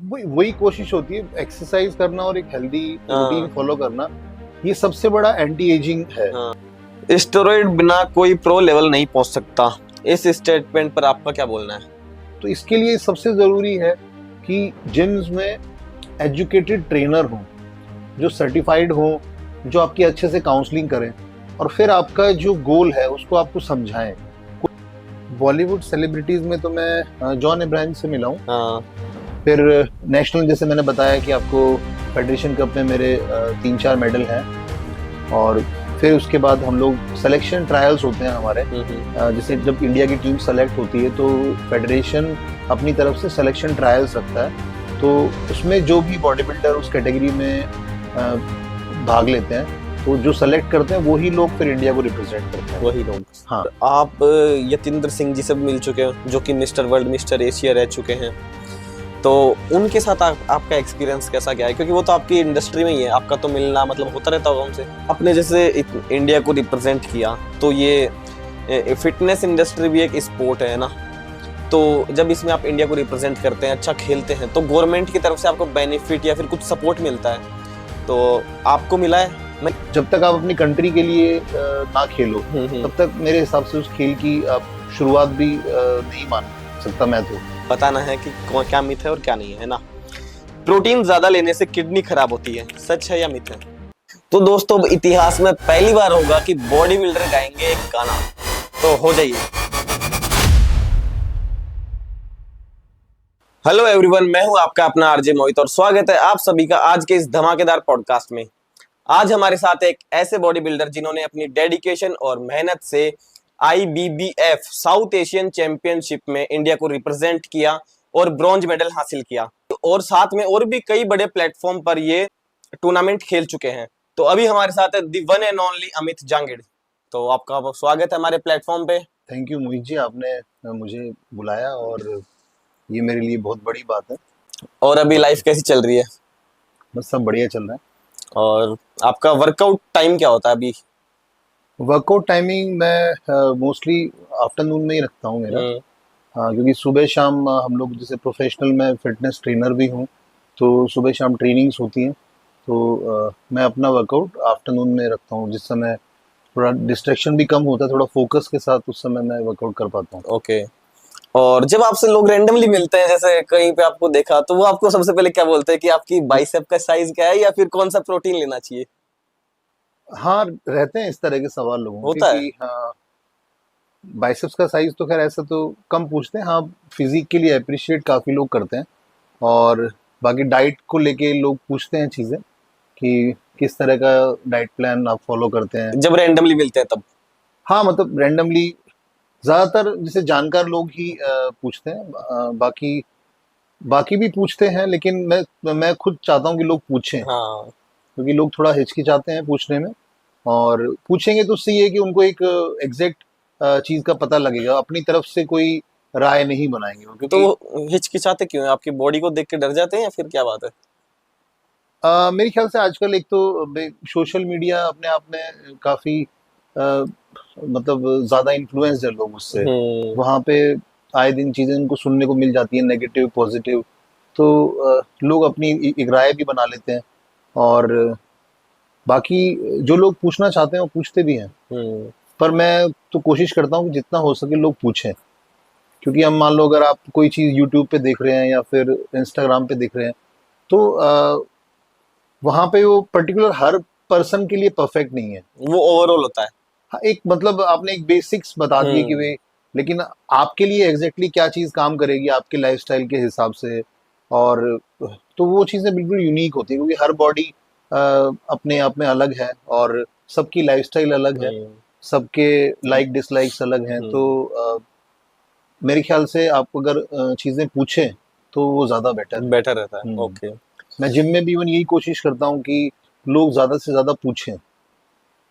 वही कोशिश होती है, एक्सरसाइज करना और एक हेल्दी रूटीन फॉलो करना, ये सबसे बड़ा एंटी एजिंग है। स्टेरॉइड बिना कोई प्रो लेवल नहीं पहुंच सकता, इस स्टेटमेंट पर आपका क्या बोलना है? तो इसके लिए सबसे जरूरी है कि जिम्स में एजुकेटेड ट्रेनर हो, जो सर्टिफाइड हो, जो आपकी अच्छे से काउंसलिंग करें और फिर आपका जो गोल है उसको आपको समझाएं। बॉलीवुड सेलिब्रिटीज में तो मैं जॉन अब्राहम से मिला हूँ। फिर नेशनल, जैसे मैंने बताया कि आपको फेडरेशन कप में मेरे 3-4 मेडल हैं। और फिर उसके बाद हम लोग सिलेक्शन ट्रायल्स होते हैं हमारे, जैसे जब इंडिया की टीम सेलेक्ट होती है तो फेडरेशन अपनी तरफ से सिलेक्शन ट्रायल्स रखता है। तो उसमें जो भी बॉडी बिल्डर उस कैटेगरी में भाग लेते हैं, तो जो सेलेक्ट करते हैं वही लोग फिर इंडिया को रिप्रेजेंट करते हैं। वही लोग। हाँ, आप यतिंद्र सिंह जी से मिल चुके हैं, जो कि मिस्टर वर्ल्ड, मिस्टर एशिया रह चुके हैं, तो उनके साथ आपका एक्सपीरियंस कैसा गया है? क्योंकि वो तो आपकी इंडस्ट्री में ही है, आपका तो मिलना मतलब होता रहता होगा उनसे। आपने जैसे इंडिया को रिप्रेजेंट किया, तो ये फिटनेस इंडस्ट्री भी एक स्पोर्ट है ना, तो जब इसमें आप इंडिया को रिप्रेजेंट करते हैं, अच्छा खेलते हैं, तो गवर्नमेंट की तरफ से आपको बेनिफिट या फिर कुछ सपोर्ट मिलता है, तो आपको मिला है? जब तक आप अपनी कंट्री के लिए ना खेलो तब तक मेरे हिसाब से उस खेल की आप शुरुआत भी नहीं मान सकता मैं तो। बताना है कि क्या मिथ है और क्या नहीं है ना। प्रोटीन ज्यादा लेने से किडनी खराब होती है, सच है या मिथ है? तो दोस्तों, इतिहास में पहली बार होगा कि बॉडी बिल्डर गाएंगे एक गाना, तो हो जाइए। हेलो एवरीवन, मैं हूं आपका अपना आरजे मोहित और स्वागत है आप सभी का आज के इस धमाकेदार पॉडकास्ट में। आज हमारे साथ एक ऐसे बॉडी बिल्डर जिन्होंने अपनी डेडिकेशन और मेहनत से IBBF साउथ एशियन चैंपियनशिप में इंडिया को रिप्रेजेंट किया और ब्रॉन्ज मेडल हासिल किया, और साथ में और भी कई बड़े प्लेटफॉर्म पर ये टूर्नामेंट खेल चुके हैं। तो अभी हमारे साथ है the one and only Amit Jangid. तो आपका स्वागत है हमारे प्लेटफॉर्म पे। थैंक यू मोहित जी, आपने मुझे बुलाया और ये मेरे लिए बहुत बड़ी बात है। और अभी लाइफ कैसी चल रही है? बस सब बढ़िया चल रहा है। और आपका वर्कआउट टाइम क्या होता है अभी? वर्कआउट टाइमिंग मैं मोस्टली आफ्टरनून में ही रखता हूँ मेरा। क्योंकि सुबह शाम हम लोग जैसे प्रोफेशनल, मैं फिटनेस ट्रेनर भी हूँ, तो सुबह शाम ट्रेनिंग्स होती हैं, तो मैं अपना वर्कआउट आफ्टरनून में रखता हूँ, जिस समय थोड़ा डिस्ट्रैक्शन भी कम होता है, थोड़ा फोकस के साथ उस समय मैं वर्कआउट कर पाता हूँ। ओके। और जब आपसे लोग रैंडमली मिलते हैं, जैसे कहीं पे आपको देखा, तो वो आपको सबसे पहले क्या बोलते हैं कि आपकी बाइसेप का साइज क्या है या फिर कौन सा प्रोटीन लेना चाहिए? हाँ, रहते हैं इस तरह के सवाल लोगों के होता है। कि हाँ, बाइसेप्स का साइज तो खैर ऐसा तो कम पूछते हैं। हाँ, फिजिक के लिए अप्रिशिएट काफ़ी लोग करते हैं, और बाकी डाइट को लेके लोग पूछते हैं चीज़ें कि किस तरह का डाइट प्लान आप फॉलो करते हैं। जब रैंडमली मिलते हैं तब? हाँ, मतलब रैंडमली ज़्यादातर जैसे जानकार लोग ही पूछते हैं। बाकी बाकी भी पूछते हैं, लेकिन मैं खुद चाहता हूँ कि लोग पूछें, हाँ। क्योंकि लोग थोड़ा हिचकिचाते हैं पूछने में, और पूछेंगे तो उससे ये है कि उनको एक एग्जैक्ट चीज़ का पता लगेगा, अपनी तरफ से कोई राय नहीं बनाएंगे वो, क्योंकि तो हिचकिचाते क्यों हैं? आपकी बॉडी को देख के डर जाते हैं या फिर क्या बात है? मेरे ख्याल से आजकल एक तो सोशल मीडिया अपने आप में काफ़ी मतलब ज़्यादा इन्फ्लुएंस्ड है लोग उससे। वहाँ पे आए दिन चीज़ें उनको सुनने को मिल जाती हैं, नेगेटिव पॉजिटिव, तो लोग अपनी एक राय भी बना लेते हैं, और बाकी जो लोग पूछना चाहते हैं वो पूछते भी हैं। पर मैं तो कोशिश करता हूँ कि जितना हो सके लोग पूछें, क्योंकि हम मान लो अगर आप कोई चीज़ यूट्यूब पे देख रहे हैं या फिर इंस्टाग्राम पे देख रहे हैं, तो वहाँ पे वो पर्टिकुलर हर पर्सन के लिए परफेक्ट नहीं है, वो ओवरऑल होता है। हाँ, एक मतलब आपने एक बेसिक्स बता दिए कि वे, लेकिन आपके लिए एग्जैक्टली क्या चीज़ काम करेगी आपके लाइफस्टाइल के हिसाब से, और तो वो चीज़ें बिल्कुल यूनिक होती है, क्योंकि हर बॉडी अपने आप में अलग है, और सबकी लाइफस्टाइल अलग है, सबके लाइक डिसलाइक्स अलग हैं। तो मेरे ख्याल से आप अगर चीज़ें पूछें तो वो ज़्यादा बेटर रहता है। ओके। मैं जिम में भी इवन यही कोशिश करता हूँ कि लोग ज़्यादा से ज़्यादा पूछें।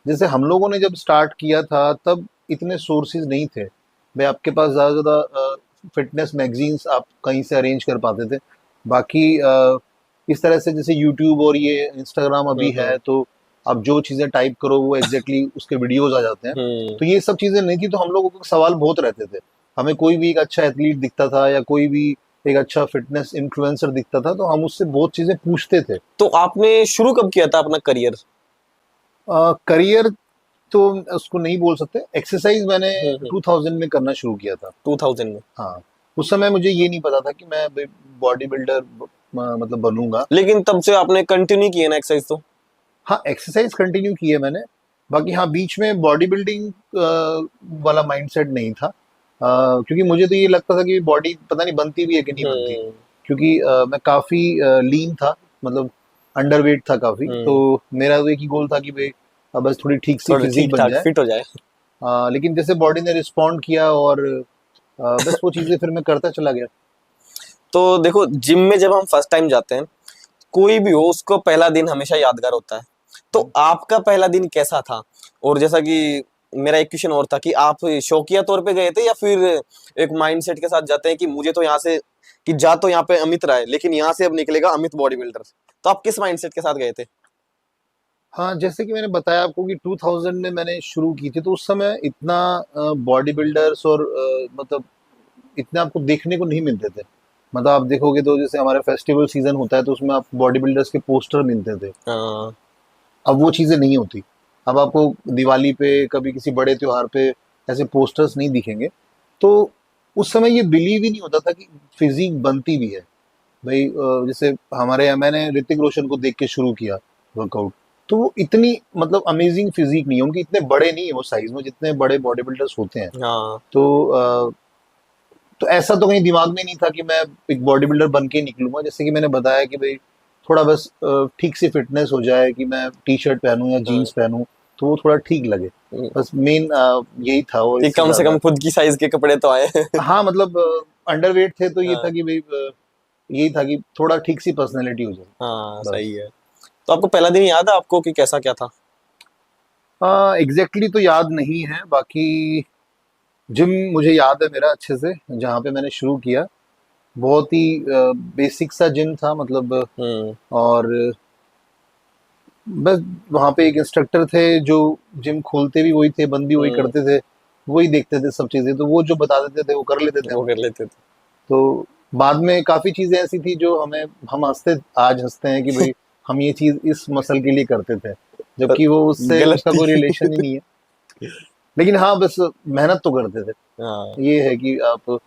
जैसे हम लोगों ने जब स्टार्ट किया था तब इतने सोर्सेज नहीं थे, मैं आपके पास ज़्यादा से ज़्यादा फिटनेस मैगजीन्स आप कहीं से अरेंज कर पाते थे। बाकी इस तरह से जैसे यूट्यूब और ये इंस्टाग्राम अभी है, तो आप जो चीज़ें टाइप करो वो एग्जैक्टली उसके वीडियोज आ जाते हैं। तो ये सब चीज़ें नहीं थी, तो हम लोगों को सवाल बहुत रहते थे। हमें कोई भी एक अच्छा एथलीट दिखता था या कोई भी एक अच्छा फिटनेस इन्फ्लुएंसर दिखता था, तो हम उससे बहुत चीजें पूछते थे। तो आपने शुरू कब किया था अपना करियर? करियर तो उसको नहीं बोल सकते, एक्सरसाइज मैंने हम्म। 2000 में करना शुरू किया था। 2000 में? हाँ, उस समय मुझे ये नहीं पता था कि मैं बॉडी बिल्डर मतलब बनूंगा। लेकिन तब से आपने कंटिन्यू किया ना एक्सरसाइज तो? हाँ, एक्सरसाइज कंटिन्यू की है मैंने। बाकी हाँ, बीच में बॉडी बिल्डिंग वाला माइंडसेट नहीं था, क्योंकि मुझे तो ये लगता था कि बॉडी पता नहीं बनती भी है कि नहीं बनती। हम्म। क्योंकि मैं काफी लीन था, मतलब अंडरवेट था काफी, तो हम्म। मेरा तो एक ही गोल था कि भाई बस थोड़ी ठीक सी थोड़ा फिजिक ठीक बन ठाक जाए। फिट हो जाए। लेकिन जैसे बॉडी ने रिस्पॉन्ड किया, और बस वो चीजें फिर मैं करता चला गया। तो देखो, जिम में जब हम फर्स्ट टाइम जाते हैं, कोई भी हो उसको पहला दिन हमेशा यादगार होता है। तो आपका पहला दिन कैसा था? और जैसा कि मेरा एक क्वेश्चन और था कि आप शौकिया तौर पे गए थे या फिर एक माइंडसेट के साथ जाते हैं कि मुझे तो यहाँ से, कि जा तो यहाँ पे अमित रहा है लेकिन यहाँ से अब निकलेगा अमित बॉडी बिल्डर। तो आप किस माइंडसेट के साथ गए थे? हाँ, जैसे कि मैंने बताया आपको कि 2000 में मैंने शुरू की थी, तो उस समय इतना बॉडी बिल्डर्स और मतलब इतने आपको देखने को नहीं मिलते थे। मतलब आप देखोगे तो जैसे हमारे फेस्टिवल सीजन होता है, तो उसमें आप बॉडी बिल्डर्स के पोस्टर मिलते थे। हाँ। अब वो चीज़ें नहीं होती। अब आपको दिवाली पे, कभी किसी बड़े त्योहार पे ऐसे पोस्टर्स नहीं दिखेंगे। तो उस समय ये बिलीव ही नहीं होता था कि फिजिक बनती भी है। भाई जैसे हमारे यहाँ मैंने ऋतिक रोशन को देख के शुरू किया वर्कआउट, तो वो इतनी मतलब अमेजिंग फिजिक नहीं है उनकी, इतने बड़े नहीं है वो साइज में जितने बड़े बॉडी बिल्डर्स होते हैं। हाँ। तो तो ऐसा तो कहीं दिमाग में नहीं था कि मैं एक बॉडी बिल्डर बन के निकलूंगा। जैसे कि मैंने बताया कि भाई थोड़ा बस ठीक सी फिटनेस हो जाए, कि मैं टी शर्ट पहनूं या हाँ। जीन्स पहनूं, तो वो थोड़ा ठीक लगे। बस मेन यही था, और कि इससे कम से ज्यादा कम खुद की साइज के कपड़े तो आए। हाँ, मतलब अंडरवेट थे तो ये था हाँ। कि भाई यही था कि थोड़ा ठीक सी पर्सनैलिटी हो जाए हाँ सही बस। है। तो आपको पहला दिन याद है आपको कि कैसा क्या था? एग्जैक्टली तो याद नहीं है, बाकी जिम मुझे याद है मेरा अच्छे से, जहाँ पे मैंने शुरू किया। बहुत ही बेसिक सा जिम था, मतलब हम्म। और बस वहाँ पे एक इंस्ट्रक्टर थे जो जिम खोलते भी वही थे, बंद भी वही हम्म। करते थे, वही देखते थे सब चीज़ें, तो वो जो बता देते थे वो कर लेते थे वो हम। कर लेते थे। तो बाद में काफ़ी चीज़ें ऐसी थी जो हमें, हम आज हंसते हैं कि भाई हम ये चीज़ इस मसल के लिए करते थे, पर जबकि वो उससे गलत उसका कोई थी। रिलेशन ही नहीं है। लेकिन हाँ, बस मेहनत तो करते थे। हाँ। ये है कि आप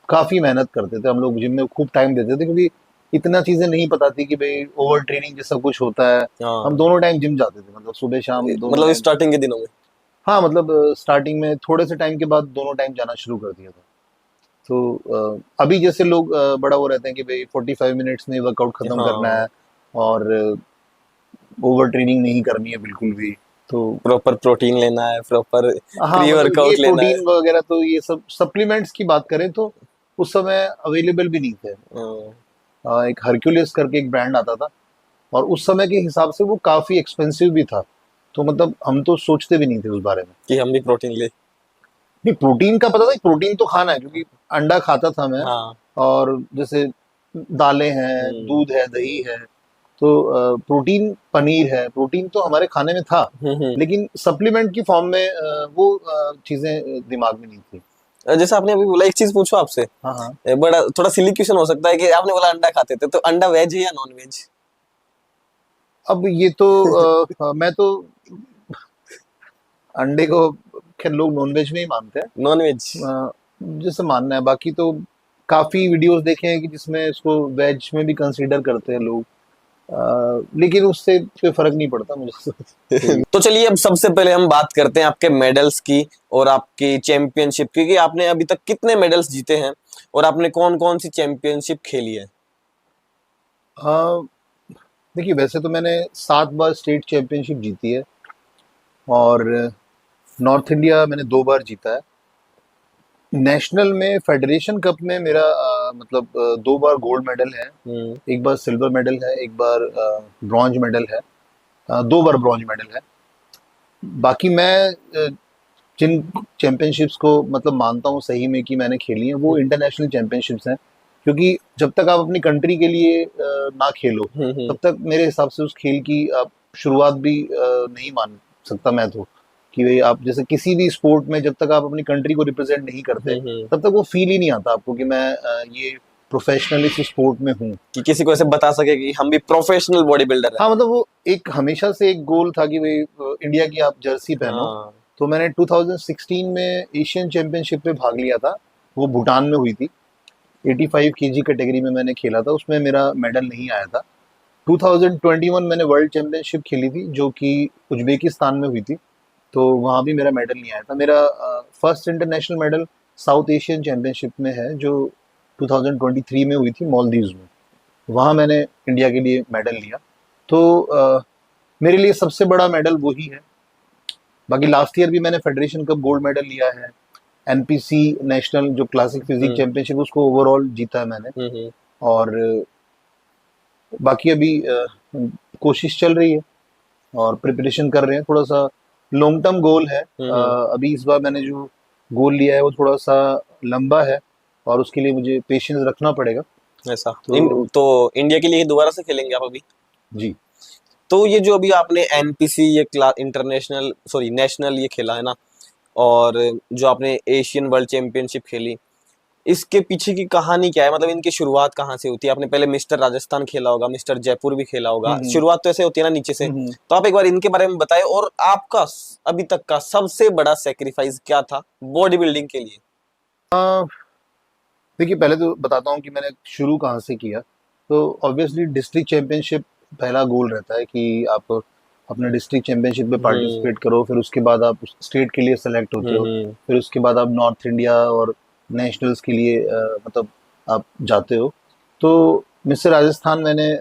काफ़ी मेहनत करते थे हम लोग, जिम में खूब टाइम देते थे, क्योंकि इतना चीज़ें नहीं पता थी कि भाई ओवर ट्रेनिंग जैसा कुछ होता है। हम हाँ। दोनों टाइम जिम जाते थे, मतलब सुबह शाम दोनों मतलब टाइम। स्टार्टिंग के दिनों में? हाँ, मतलब स्टार्टिंग में थोड़े से टाइम के बाद दोनों टाइम जाना शुरू कर दिया था। तो अभी जैसे लोग बड़ा वो रहते हैं कि भाई 45 मिनट्स में वर्कआउट खत्म करना हाँ। है, और ओवर ट्रेनिंग नहीं करनी है बिल्कुल भी। तो प्रॉपर प्रोटीन लेना है, प्रॉपर हाँ, प्री मतलब ये वर्कआउट लेना है। प्रोटीन वगैरह, तो ये सब सप्लीमेंट्स की बात करें तो उस समय अवेलेबल भी नहीं थे। हाँ, एक हरक्यूलिस करके एक ब्रांड आता था, और उस समय के हिसाब से वो काफ़ी एक्सपेंसिव भी था। तो मतलब हम तो सोचते भी नहीं थे उस बारे में। कि हम भी प्रोटीन ले। नहीं, प्रोटीन का पता था, प्रोटीन तो खाना है, क्योंकि अंडा खाता था मैं, हाँ। और जैसे दालें हैं, हम्म। दूध है, दही है, तो प्रोटीन, पनीर है, प्रोटीन तो हमारे खाने में था। हम्म। लेकिन सप्लीमेंट की फॉर्म में वो चीज़ें दिमाग में नहीं थी। जैसे आपने अभी बोला, एक चीज पूछो आपसे। हाँ, हाँ। बड़ा थोड़ा सिली क्वेश्चन हो सकता है कि आपने बोला अंडा खाते थे, तो अंडा वेज है या नॉन वेज? अब ये तो मैं तो अंडे को खैर लोग नॉनवेज में ही मानते हैं, नॉन वेज। जैसे मानना है। बाकी तो काफ़ी वीडियोस देखे हैं कि जिसमें इसको वेज में भी कंसीडर करते हैं लोग, लेकिन उससे कोई फर्क नहीं पड़ता मुझे। कोई तो चलिए, अब सबसे पहले हम बात करते हैं आपके मेडल्स की और आपकी चैंपियनशिप की, कि आपने अभी तक कितने मेडल्स जीते हैं और आपने कौन कौन सी चैंपियनशिप खेली है? हाँ, देखिए वैसे तो मैंने 7 बार स्टेट चैंपियनशिप जीती है, और नॉर्थ इंडिया मैंने 2 बार जीता है। नेशनल में फेडरेशन कप में मेरा मतलब 2 बार गोल्ड मेडल है, हम्म। 1 बार सिल्वर मेडल है, 1 बार ब्रॉन्ज मेडल है, 2 बार ब्रॉन्ज मेडल है। बाकी मैं जिन चैंपियनशिप्स को मतलब मानता हूँ सही में कि मैंने खेली है, वो इंटरनेशनल चैंपियनशिप्स हैं। क्योंकि जब तक आप अपनी कंट्री के लिए ना खेलो, हम्म। तब तक मेरे हिसाब से उस खेल की आप शुरुआत भी नहीं मान सकता मैं तो। कि भाई आप जैसे किसी भी स्पोर्ट में जब तक आप अपनी कंट्री को रिप्रेजेंट नहीं करते, हम्म। तब तक वो फील ही नहीं आता आपको कि मैं ये प्रोफेशनली इस स्पोर्ट में हूँ। कि किसी को ऐसे बता सके कि हम भी प्रोफेशनल बॉडी बिल्डर है। हाँ मतलब वो एक हमेशा से एक गोल था कि भाई इंडिया की आप जर्सी पहनो। हाँ। तो मैंने 2016 में एशियन चैंपियनशिप में भाग लिया था, वो भूटान में हुई थी। 85 केजी कैटेगरी में मैंने खेला था, उसमें मेरा मेडल नहीं आया था। 2021 मैंने वर्ल्ड चैंपियनशिप खेली थी जो कि उज्बेकिस्तान में हुई थी, तो वहाँ भी मेरा मेडल नहीं आया था। मेरा first international medal south Asian championship में है जो 2023 में हुई थी मालदीव्स में, वहाँ मैंने इंडिया के लिए मेडल लिया। तो मेरे लिए सबसे बड़ा मेडल वही है। बाकी लास्ट ईयर भी मैंने फेडरेशन कप गोल्ड मेडल लिया है, एनपीसी नेशनल जो क्लासिक फिजिक चैंपियनशिप उसको ओवरऑल जीता है मैंने। और बाकी अभी कोशिश चल रही है और प्रिपरेशन कर रहे हैं, थोड़ा सा लॉन्ग टर्म गोल है। अभी इस बार मैंने जो गोल लिया है वो थोड़ा सा लंबा है और उसके लिए मुझे पेशेंस रखना पड़ेगा। ऐसा तो इंडिया के लिए दोबारा से खेलेंगे आप अभी? जी। तो ये जो अभी आपने एनपीसी ये इंटरनेशनल सॉरी नेशनल ये खेला है ना, और जो आपने एशियन वर्ल्ड चैंपियनशिप खेली, इसके पीछे की कहानी क्या है? मतलब इनकी शुरुआत कहाँ से होती है? आपने पहले मिस्टर राजस्थान खेला होगा, मिस्टर जयपुर भी खेला होगा, शुरुआत तो ऐसे होती है ना नीचे से। तो आप एक बार इनके बारे में बताएं, और आपका अभी तक का सबसे बड़ा सेक्रीफाइस क्या था बॉडी बिल्डिंग के लिए? देखिए पहले तो बताता हूँ कि मैंने शुरू कहाँ से किया। तो ऑब्वियसली डिस्ट्रिक्ट चैंपियनशिप पहला गोल रहता है कि आप अपने डिस्ट्रिक्ट चैंपियनशिप में पार्टिसिपेट करो, फिर उसके बाद आप स्टेट के लिए सेलेक्ट होते हो, फिर उसके बाद आप नॉर्थ इंडिया और नेशनल्स के लिए मतलब आप जाते हो। तो मिस्टर राजस्थान मैंने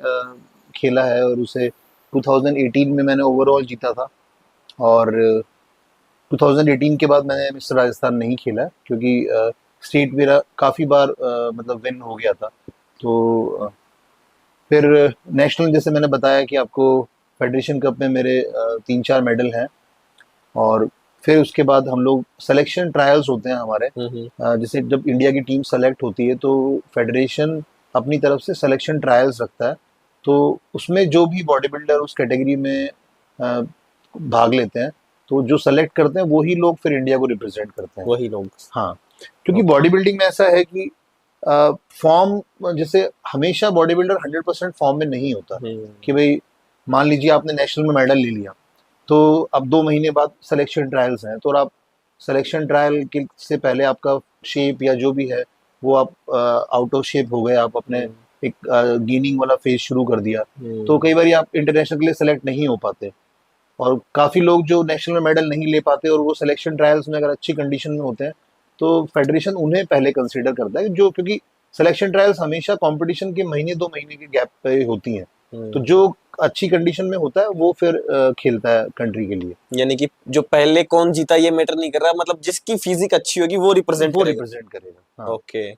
खेला है और उसे 2018 में मैंने ओवरऑल जीता था। और 2018 के बाद मैंने मिस्टर राजस्थान नहीं खेला क्योंकि स्टेट मेरा काफ़ी बार मतलब विन हो गया था। तो फिर नेशनल जैसे मैंने बताया कि आपको फेडरेशन कप में मेरे 3-4 मेडल हैं। और फिर उसके बाद हम लोग सिलेक्शन ट्रायल्स होते हैं हमारे, जैसे जब इंडिया की टीम सेलेक्ट होती है तो फेडरेशन अपनी तरफ से सिलेक्शन ट्रायल्स रखता है। तो उसमें जो भी बॉडी बिल्डर उस कैटेगरी में भाग लेते हैं, तो जो सेलेक्ट करते हैं वही लोग फिर इंडिया को रिप्रेजेंट करते हैं। वही लोग, हाँ, क्योंकि बॉडी बिल्डिंग में ऐसा है कि फॉर्म जैसे हमेशा बॉडी बिल्डर 100% फॉर्म में नहीं होता कि भाई मान लीजिए आपने नेशनल में मेडल ले लिया तो अब 2 महीने बाद सिलेक्शन ट्रायल्स हैं, तो आप सिलेक्शन ट्रायल के से पहले आपका शेप या जो भी है वो आप आउट ऑफ शेप हो गए, आप अपने एक गेनिंग वाला फेज शुरू कर दिया, तो कई बार आप इंटरनेशनल के लिए सेलेक्ट नहीं हो पाते। और काफ़ी लोग जो नेशनल मेडल नहीं ले पाते और वो सिलेक्शन ट्रायल्स में अगर अच्छी कंडीशन में होते हैं तो फेडरेशन उन्हें पहले कंसीडर करता है, जो क्योंकि सिलेक्शन ट्रायल्स हमेशा कंपटीशन के महीने 2 महीने के गैप पे होती हैं। तो जो अच्छी कंडीशन में होता है वो फिर खेलता है कंट्री के लिए। यानी कि जो पहले कौन जीता ये मैटर नहीं कर रहा, मतलब जिसकी फिजिक अच्छी होगी वो रिप्रेजेंट करेगा। हाँ। ओके।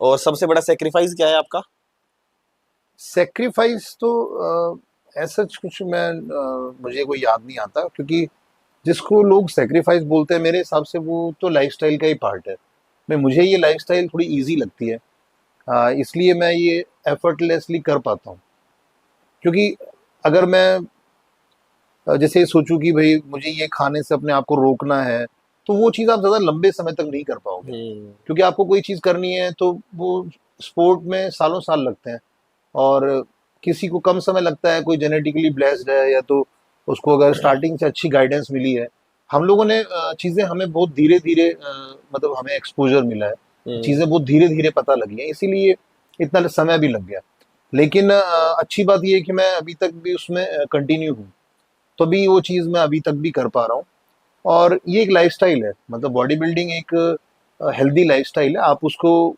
और सबसे बड़ा सेक्रीफाइस क्या है आपका? सेक्रीफाइस तो ऐसा कुछ मुझे कोई याद नहीं आता, क्योंकि जिसको लोग सेक्रीफाइस बोलते हैं मेरे हिसाब से वो तो लाइफस्टाइल का ही पार्ट है। मुझे ये लाइफस्टाइल थोड़ी इजी लगती है, इसलिए मैं ये एफर्टलेसली कर पाता हूँ। क्योंकि अगर मैं जैसे सोचूं कि भाई मुझे ये खाने से अपने आप को रोकना है, तो वो चीज़ आप ज़्यादा लंबे समय तक नहीं कर पाओगे। क्योंकि आपको कोई चीज़ करनी है तो वो स्पोर्ट में सालों साल लगते हैं, और किसी को कम समय लगता है, कोई जेनेटिकली ब्लेस्ड है या तो उसको अगर स्टार्टिंग से अच्छी गाइडेंस मिली है। हम लोगों ने चीज़ें हमें बहुत धीरे धीरे मतलब हमें एक्सपोजर मिला है, चीज़ें बहुत धीरे धीरे पता लगी हैं, इसीलिए इतना समय भी लग गया। लेकिन अच्छी बात ये है कि मैं अभी तक भी उसमें कंटिन्यू हूँ, तो भी वो चीज़ मैं अभी तक भी कर पा रहा हूँ। और ये एक लाइफस्टाइल है, मतलब बॉडी बिल्डिंग एक हेल्दी लाइफस्टाइल है। आप उसको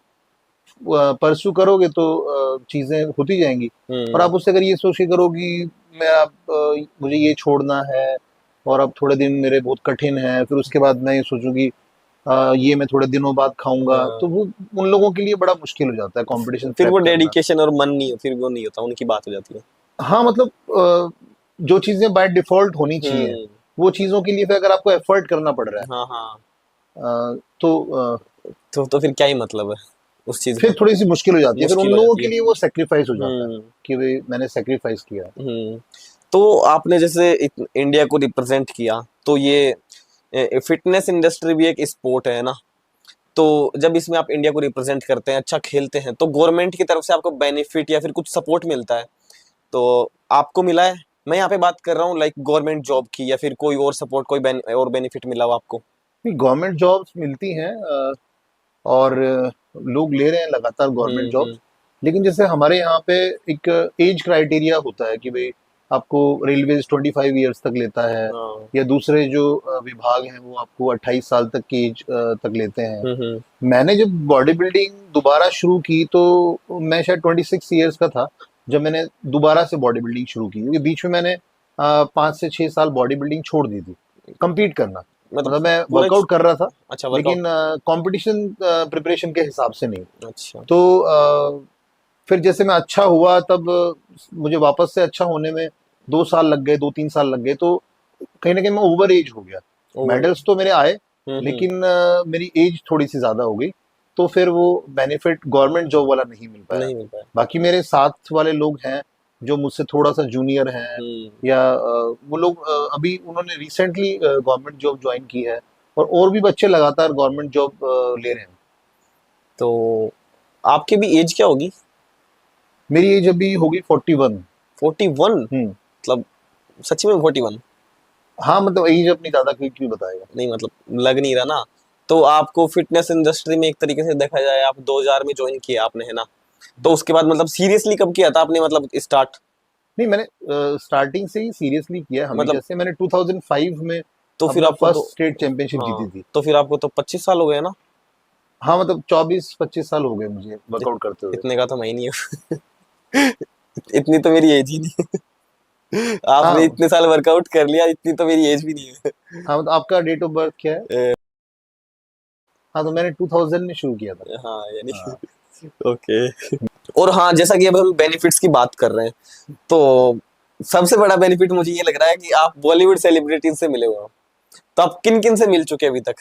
परस्यू करोगे तो चीज़ें होती जाएंगी। और आप उससे अगर ये सोच के करोगी मैं अब मुझे ये छोड़ना है और अब थोड़े दिन मेरे बहुत कठिन है, फिर उसके बाद मैं ये सोचूंगी ये मैं थोड़े दिनों बाद खाऊंगा, तो वो उन लोगों के लिए बड़ा मुश्किल हो जाता है कंपटीशन। फिर वो डेडिकेशन और मन नहीं, फिर वो नहीं होता, उनकी बात हो जाती है। हाँ मतलब जो चीजें बाय डिफॉल्ट होनी चाहिए वो चीजों के लिए फिर अगर आपको एफर्ट करना पड़ रहा है, हाँ हाँ, तो फिर क्या ही मतलब है उस चीज, फिर थोड़ी सी मुश्किल हो जाती है। फिर उन लोगों के लिए वो सेक्रीफाइस हो जाता है कि भाई मैंने सेक्रीफाइस किया। तो आपने जैसे इंडिया को रिप्रेजेंट किया, तो ये फिटनेस इंडस्ट्री भी एक स्पोर्ट है ना, तो जब इसमें आप इंडिया को रिप्रेजेंट करते हैं, अच्छा खेलते हैं, तो गवर्नमेंट की तरफ से आपको बेनिफिट या फिर कुछ सपोर्ट मिलता है, तो आपको मिला है? मैं यहाँ पे बात कर रहा हूँ लाइक गवर्नमेंट जॉब की, या फिर कोई और सपोर्ट, कोई और बेनिफिट मिला हो आपको? गवर्नमेंट जॉब्स मिलती हैं और लोग ले रहे हैं लगातार गवर्नमेंट हम्म। जॉब्स। लेकिन जैसे हमारे यहाँ पे एक एज क्राइटेरिया होता है कि भाई आपको रेलवेज 25 ईयर्स तक लेता है, हाँ। या दूसरे जो विभाग हैं वो आपको 28 साल तक की एज तक लेते हैं। हम्म। मैंने जब बॉडी बिल्डिंग दोबारा शुरू की तो मैं शायद 26 ईयर्स का था जब मैंने दोबारा से बॉडी बिल्डिंग शुरू की, क्योंकि बीच में मैंने 5 से 6 साल बॉडी बिल्डिंग छोड़ दी थी, compete करना। मतलब मतलब मैं पूरा वर्कआउट कर रहा था, अच्छा लेकिन वर्कआउट। कंपटीशन प्रिपरेशन के हिसाब से नहीं। अच्छा। तो फिर जैसे मैं अच्छा हुआ तब मुझे वापस से अच्छा होने में 2 साल लग गए, 2-3 साल लग गए, तो कहीं ना कहीं मैं ओवर एज हो गया। ओवर। मेडल्स तो मेरे आए, हम्म। लेकिन मेरी एज थोड़ी सी ज्यादा हो गई, तो फिर वो बेनिफिट गवर्नमेंट जॉब वाला नहीं मिल पाया। नहीं मिल पाया। बाकी मेरे साथ वाले लोग हैं जो मुझसे थोड़ा सा जूनियर हैं, हम्म। या वो लोग अभी उन्होंने रिसेंटली गवर्नमेंट जॉब ज्वाइन की है, और भी बच्चे लगातार गवर्नमेंट जॉब ले रहे हैं। तो आपकी भी एज क्या होगी? मेरी एज अभी होगी 41। 41? हम्म। मतलब सच में 41? हाँ, मतलब एज अपनी दादा क्यों क्यों बताएगा। नहीं मतलब लग नहीं रहा ना। तो आपको फिटनेस इंडस्ट्री में एक तरीके से देखा जाए, आप 2000 में ज्वाइन किया आपने, है ना? तो उसके बाद मतलब सीरियसली कब किया था आपने, मतलब स्टार्ट? नहीं, मैंने स्टार्टिंग से ही सीरियसली किया है हमेशा मतलब से। मैंने 2005 में तो फिर अपना आपको तो, फर्स्ट स्टेट चैंपियनशिप जीती हाँ, थी। तो फिर आपको तो 25 साल हो गए ना? हाँ, मतलब 24-25 साल हो गए मुझे वर्कआउट करते हुए। इतने का तो मैं ही नहीं हूँ। इतनी तो मेरी एज ही नहीं है। आपने हाँ। इतने साल वर्कआउट कर लिया, इतनी तो मेरी एज भी नहीं हाँ, मतलब आपका डेट ऑफ बर्थ क्या है? है। हाँ, तो मैंने 2000 में शुरू किया था। हाँ यानी, हाँ। ओके। और हाँ, जैसा कि अब हम बेनिफिट्स की बात कर रहे हैं, तो सबसे बड़ा बेनिफिट मुझे ये लग रहा है कि आप बॉलीवुड सेलिब्रिटीज से मिले हुए हो। तो आप किन किन से मिल चुके हैं अभी तक?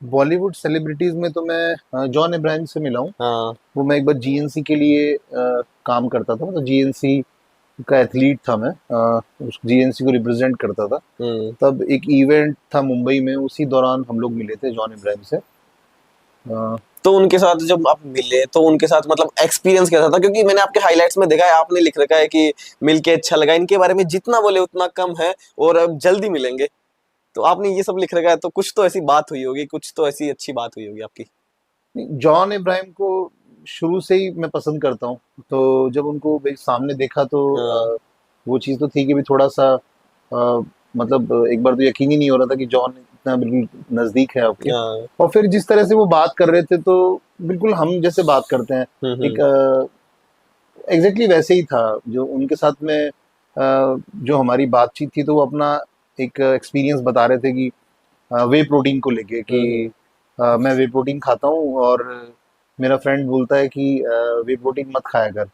बॉलीवुड सेलिब्रिटीज में तो मैं जॉन इब्राहिम से मिला हूँ। हाँ। वो मैं एक बार जीएनसी के लिए काम करता था, मतलब जीएनसी का एथलीट था मैं, उस जीएनसी को रिप्रेजेंट करता था। हम्म। तब एक इवेंट था मुंबई में, उसी दौरान हम लोग मिले थे जॉन इब्राहिम से। तो उनके साथ जब आप मिले, तो उनके साथ मतलब एक्सपीरियंस कैसा था? क्योंकि मैंने आपके हाइलाइट्स में देखा है, आपने लिख रखा है कि मिलके अच्छा लगा, इनके बारे में जितना बोले उतना कम है, और अब जल्दी मिलेंगे। तो आपने ये सब लिख रखा है, तो कुछ तो ऐसी बात हुई होगी, कुछ तो ऐसी अच्छी बात हुई होगी आपकी। जॉन इब्राहिम को शुरू से ही मैं पसंद करता हूँ, तो जब उनको भाई सामने देखा तो हाँ। वो चीज़ तो थी कि भी थोड़ा सा मतलब एक बार तो यकीन ही नहीं हो रहा था कि जॉन इतना बिल्कुल नज़दीक है आपके। हाँ। और फिर जिस तरह से वो बात कर रहे थे, तो बिल्कुल हम जैसे बात करते हैं, एक हम्म। एग्जैक्टली वैसे ही था जो उनके साथ में जो हमारी बातचीत थी, तो वो अपना एक एक्सपीरियंस बता रहे थे कि वे प्रोटीन को लेके कि हम्म। मैं वे प्रोटीन खाता हूँ, और मेरा फ्रेंड बोलता है कि वे प्रोटीन मत खाया कर।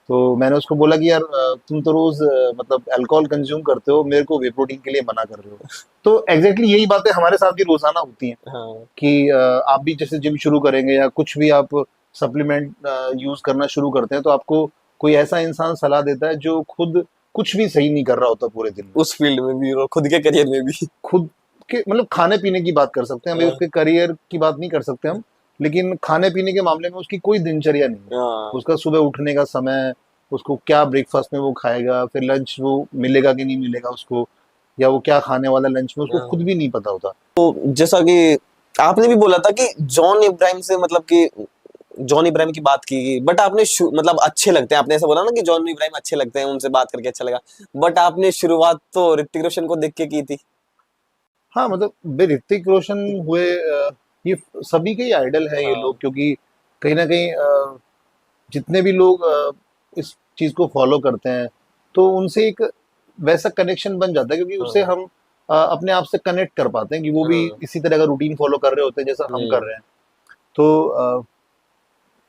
तो मैंने उसको बोला कि यार तुम तो रोज मतलब अल्कोहल कंज्यूम करते हो, मेरे को वे प्रोटीन के लिए मना कर रहे हो। तो एग्जैक्टली यही बातें हमारे साथ भी रोजाना होती हैं हाँ। कि आप भी जैसे जिम शुरू करेंगे या कुछ भी आप सप्लीमेंट यूज करना शुरू करते हैं, तो आपको कोई ऐसा इंसान सलाह देता है जो खुद कुछ भी सही नहीं कर रहा होता पूरे दिन में। उस फील्ड में भी और खुद के करियर में भी। खुद के मतलब खाने पीने की बात कर सकते हैं, अभी हाँ। उसके करियर की बात नहीं कर सकते हम, लेकिन खाने पीने के मामले में उसकी कोई दिनचर्या नहीं है। हाँ। उसका सुबह उठने का समय, उसको क्या ब्रेकफास्ट में वो खाएगा, फिर लंच वो मिलेगा कि नहीं मिलेगा उसको, या वो क्या खाने वाला लंच में, उसको खुद हाँ। भी नहीं पता होता। जैसा कि आपने भी बोला था कि जॉन इब्राहिम से, मतलब कि जॉन इब्राहिम की बात की, बट आपने मतलब अच्छे लगते हैं, आपने ऐसा बोला ना कि जॉन इब्राहिम अच्छे लगते हैं, उनसे बात करके अच्छा लगा, बट आपने शुरुआत तो ऋतिक रोशन को देख के की थी। हाँ, मतलब भाई ऋतिक रोशन हुए, ये सभी के ही आइडल है ये हाँ। लोग, क्योंकि कहीं ना कहीं जितने भी लोग इस चीज को फॉलो करते हैं, तो उनसे एक वैसा कनेक्शन बन जाता है, क्योंकि उससे हाँ। हम अपने आप से कनेक्ट कर पाते हैं कि वो भी हाँ। इसी तरह का रूटीन फॉलो कर रहे होते हैं जैसा हम कर हम्म। रहे हैं। तो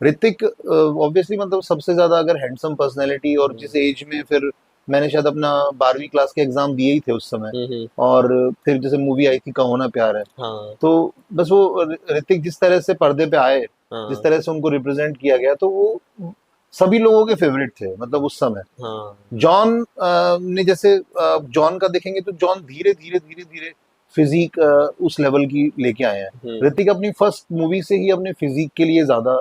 ऋतिक ऑब्वियसली मतलब सबसे ज्यादा अगर हैंडसम पर्सनैलिटी, और जिस एज में फिर मैंने शायद अपना 12वीं क्लास के एग्जाम दिए ही थे उस समय, हम्म। और फिर जैसे मूवी आई थी कहो ना प्यार है, हाँ। तो बस वो ऋतिक जिस तरह से पर्दे पे आए, जिस हाँ। तरह से उनको रिप्रेजेंट किया गया, तो वो सभी लोगों के फेवरेट थे मतलब उस समय। हाँ। जॉन ने जैसे जॉन का देखेंगे तो जॉन धीरे धीरे धीरे धीरे फिजिक उस लेवल की लेके आए हैं। ऋतिक अपनी फर्स्ट मूवी से ही अपने फिजिक के लिए ज्यादा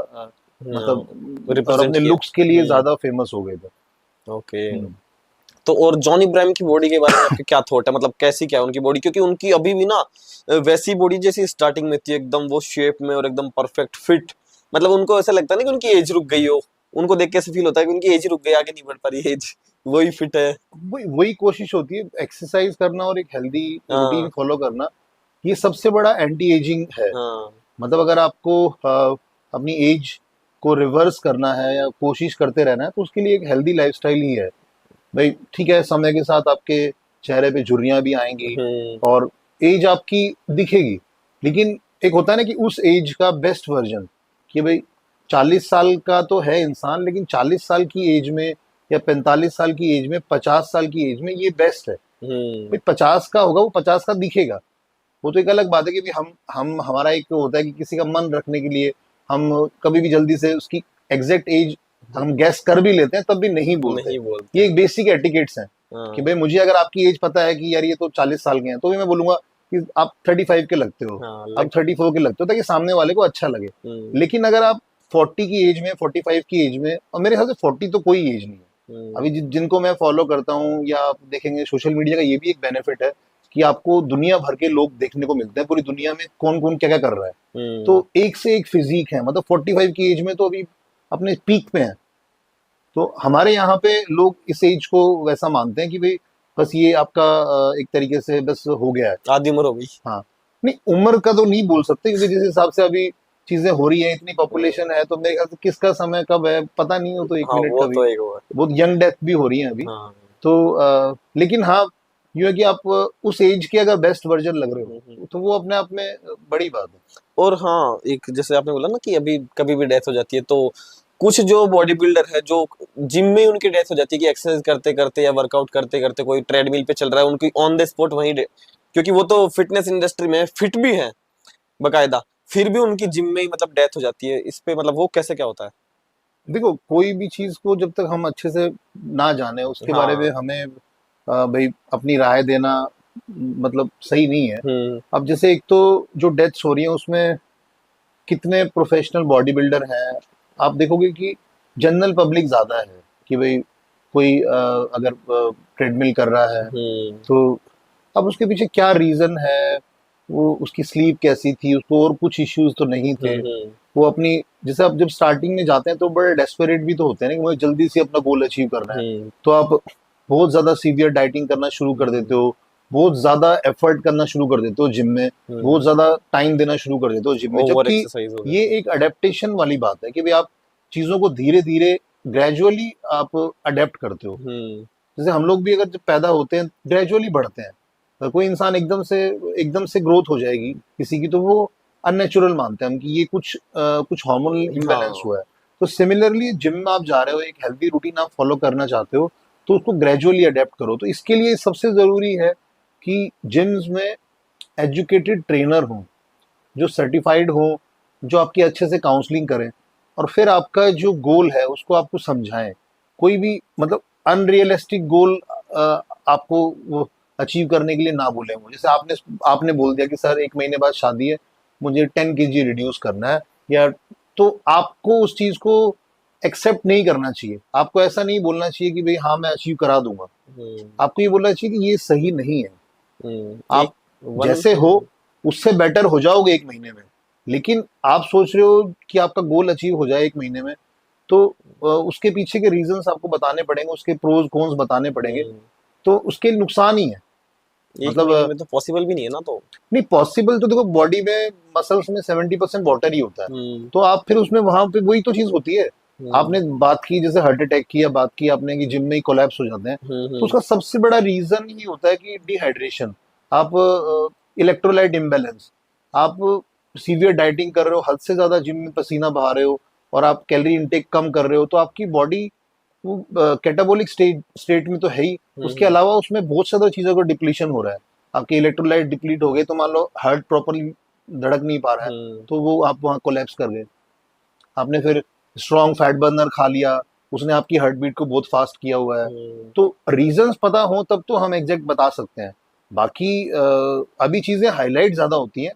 मतलब और रिप्रेजेंट अपने किया। लुक्स के लिए ज्यादा फेमस हो गए थे। ओके। तो और जॉनी इब्राहिम की बॉडी के बारे में आपके क्या थॉट है, मतलब कैसी क्या है उनकी बॉडी, क्योंकि उनकी अभी भी ना वैसी बॉडी जैसी स्टार्टिंग में थी, एकदम वो शेप में और एकदम परफेक्ट फिट, मतलब उनको ऐसा लगता है ना कि उनकी एज रुक गई हो, उनको देख के ऐसे फील होता है कि उनकी एज रुक गई, आगे नहीं बढ़ पा रही एज, वही फिट है। वही वही कोशिश होती है, एक्सरसाइज करना और एक हेल्दी रूटीन हाँ फॉलो करना, ये सबसे बड़ा एंटी एजिंग है। हाँ। मतलब अगर आपको अपनी एज को रिवर्स करना है या कोशिश करते रहना है तो उसके लिए एक हेल्दी लाइफस्टाइल ही है। भाई ठीक है, समय के साथ आपके चेहरे पे झुर्रियां भी आएंगी हम्म और एज आपकी दिखेगी, लेकिन एक होता है ना कि उस एज का बेस्ट वर्जन, कि भाई 40 साल का तो है इंसान, लेकिन 40 साल की एज में या 45 साल की एज में, 50 साल की एज में ये बेस्ट है। हम्म भाई 50 का होगा वो 50 का दिखेगा। वो तो एक अलग बात है कि भाई हम हमारा एक होता है कि किसी का मन रखने के लिए हम कभी भी जल्दी से उसकी एग्जैक्ट एज हम गैस कर भी लेते हैं तब भी नहीं बोलते। नहीं बोलते ये हैं। एक बेसिक एटिकेट्स हैं कि हाँ भाई मुझे अगर आपकी एज पता है कि यार ये तो 40 साल के हैं, तो भी मैं बोलूंगा कि आप 35 के लगते हो, हाँ आप 34 के लगते हो, ताकि सामने वाले को अच्छा लगे। हम्म लेकिन अगर आप 40 की एज में, 45 की एज में, और मेरे ख्याल से 40 तो कोई एज नहीं है। अभी जिनको मैं फॉलो करता हूँ, या आप देखेंगे सोशल मीडिया का ये भी एक बेनिफिट है कि आपको दुनिया भर के लोग देखने को मिलते हैं, पूरी दुनिया में कौन कौन क्या क्या कर रहा है। हम्म। तो एक से एक फिजिक है, मतलब 45 की एज में तो अभी अपने पीक पे हैं। तो हमारे यहाँ पे लोग इस एज को वैसा मानते हैं कि भाई बस ये आपका एक तरीके से बस हो गया है। आधी उम्र हो गई। हाँ, नहीं उम्र का तो नहीं बोल सकते, क्योंकि जिस हिसाब से अभी चीजें हो रही हैं, इतनी हम्म, पॉपुलेशन है, तो मेरे ख्याल से किसका समय कब है पता नहीं हो, तो एक हाँ मिनट वो का भी। तो एक वो है। बहुत यंग डेथ भी हो रही है अभी। हाँ तो लेकिन हाँ, यूँ है कि आप उस एज के अगर बेस्ट वर्जन लग रहे हम्म। हो तो वो अपने आप में बड़ी बात है। और हाँ, एक जैसे आपने बोला ना कि अभी कभी भी डेथ हो जाती है, तो कुछ जो बॉडी बिल्डर है जो जिम में ही उनकी डेथ हो जाती है कि एक्सरसाइज करते करते या वर्कआउट करते करते कोई ट्रेडमिल पे चल रहा है, उनकी ऑन द स्पॉट वहीं क्योंकि वो तो फिटनेस इंडस्ट्री में फिट भी है बकायदा, फिर भी उनकी जिम में ही मतलब डेथ हो जाती है, इस पे मतलब वो कैसे क्या होता है। देखो, कोई भी चीज को जब तक हम अच्छे से ना जाने उसके बारे में हाँ। हमें भाई अपनी राय देना मतलब सही नहीं है। हम्म अब जैसे एक तो जो डेथ्स हो रही है उसमें कितने प्रोफेशनल बॉडी बिल्डर हैं, आप देखोगे कि जनरल पब्लिक ज्यादा है। कि भाई कोई अगर ट्रेडमिल कर रहा है हम्म तो अब उसके पीछे क्या रीजन है, वो उसकी स्लीप कैसी थी, उसको और कुछ इश्यूज तो नहीं थे। हम्म। वो अपनी, जैसे आप जब स्टार्टिंग में जाते हैं तो बड़े डेस्परेट भी तो होते हैं ना कि मुझे जल्दी से अपना गोल अचीव करना है। हम्म तो आप बहुत ज्यादा सीवियर डाइटिंग करना शुरू कर देते हो, बहुत ज्यादा एफर्ट करना शुरू कर देते हो जिम में, बहुत हम्म। ज्यादा टाइम देना शुरू कर देते हो जिम में, ओवर जबकि एक्सरसाइज हो ये जाती एक अडेप्टेशन वाली बात है कि भाई आप चीजों को धीरे धीरे ग्रेजुअली आप अडेप्ट करते हो। है। जैसे हम लोग भी अगर जब पैदा होते हैं ग्रेजुअली बढ़ते हैं, अगर कोई इंसान एकदम से ग्रोथ हो जाएगी किसी की, तो वो अननेचुरल मानते हैं हम कि ये कुछ हार्मोनल इम्बैलेंस हाँ। हुआ है। तो सिमिलरली जिम में आप जा रहे हो, एक हेल्दी रूटीन आप फॉलो करना चाहते हो, तो उसको ग्रेजुअली अडेप्ट करो। तो इसके लिए सबसे जरूरी है कि जिम्स में एजुकेटेड ट्रेनर हो, जो सर्टिफाइड हो, जो आपकी अच्छे से काउंसलिंग करें, और फिर आपका जो गोल है उसको आपको समझाएं। कोई भी मतलब अनरियलिस्टिक गोल आपको वो अचीव करने के लिए ना बोले वो। जैसे आपने आपने बोल दिया कि सर 1 महीने बाद शादी है, मुझे 10 kg रिड्यूस करना है, या तो आपको उस चीज को एक्सेप्ट नहीं करना चाहिए। आपको ऐसा नहीं बोलना चाहिए कि भाई हाँ मैं अचीव करा दूंगा। हम्म आपको ये बोलना चाहिए कि ये सही नहीं है। एक आप वन। जैसे हो उससे बेटर हो जाओगे 1 महीने में, लेकिन आप सोच रहे हो कि आपका गोल अचीव हो जाए 1 महीने में, तो उसके पीछे के रीजंस आपको बताने पड़ेंगे, उसके प्रोज कॉन्स बताने पड़ेंगे। हम्म, तो उसके नुकसान ही है। एक मतलब महीने में तो पॉसिबल भी नहीं है ना तो। नहीं पॉसिबल, तो देखो बॉडी में मसल्स में 70% वाटर ही होता है। हम्म तो आप फिर उसमें वहां पे वही तो चीज होती है। हम्म आपने बात की जैसे हार्ट अटैक की, या बात की आपने कि जिम में ही कोलैप्स हो जाते हैं, तो हम्म। उसका सबसे बड़ा रीजन ही होता है कि डिहाइड्रेशन। आप इलेक्ट्रोलाइट इम्बेलेंस, आप सीवियर डाइटिंग कर रहे हो, हद से ज्यादा जिम में पसीना बहा रहे हो, और आप कैलोरी इनटेक कम कर रहे हो, तो आपकी बॉडी वो कैटाबॉलिक स्टेट में तो है ही। उसके हम्म अलावा उसमें बहुत सारी चीजों का डिप्लीशन हो रहा है। आपके इलेक्ट्रोलाइट डिप्लीट हो गए, तो मान लो हार्ट प्रॉपरली धड़क नहीं पा रहा है, हम्म तो वो आप वहाँ कोलैप्स कर गए। आपने फिर स्ट्रॉन्ग फैट बर्नर खा लिया, उसने आपकी हार्ट बीट को बहुत फास्ट किया हुआ है। हम्म तो रीजंस पता हो तब तो हम एग्जैक्ट बता सकते हैं। बाकी अभी चीजें हाईलाइट ज्यादा होती हैं,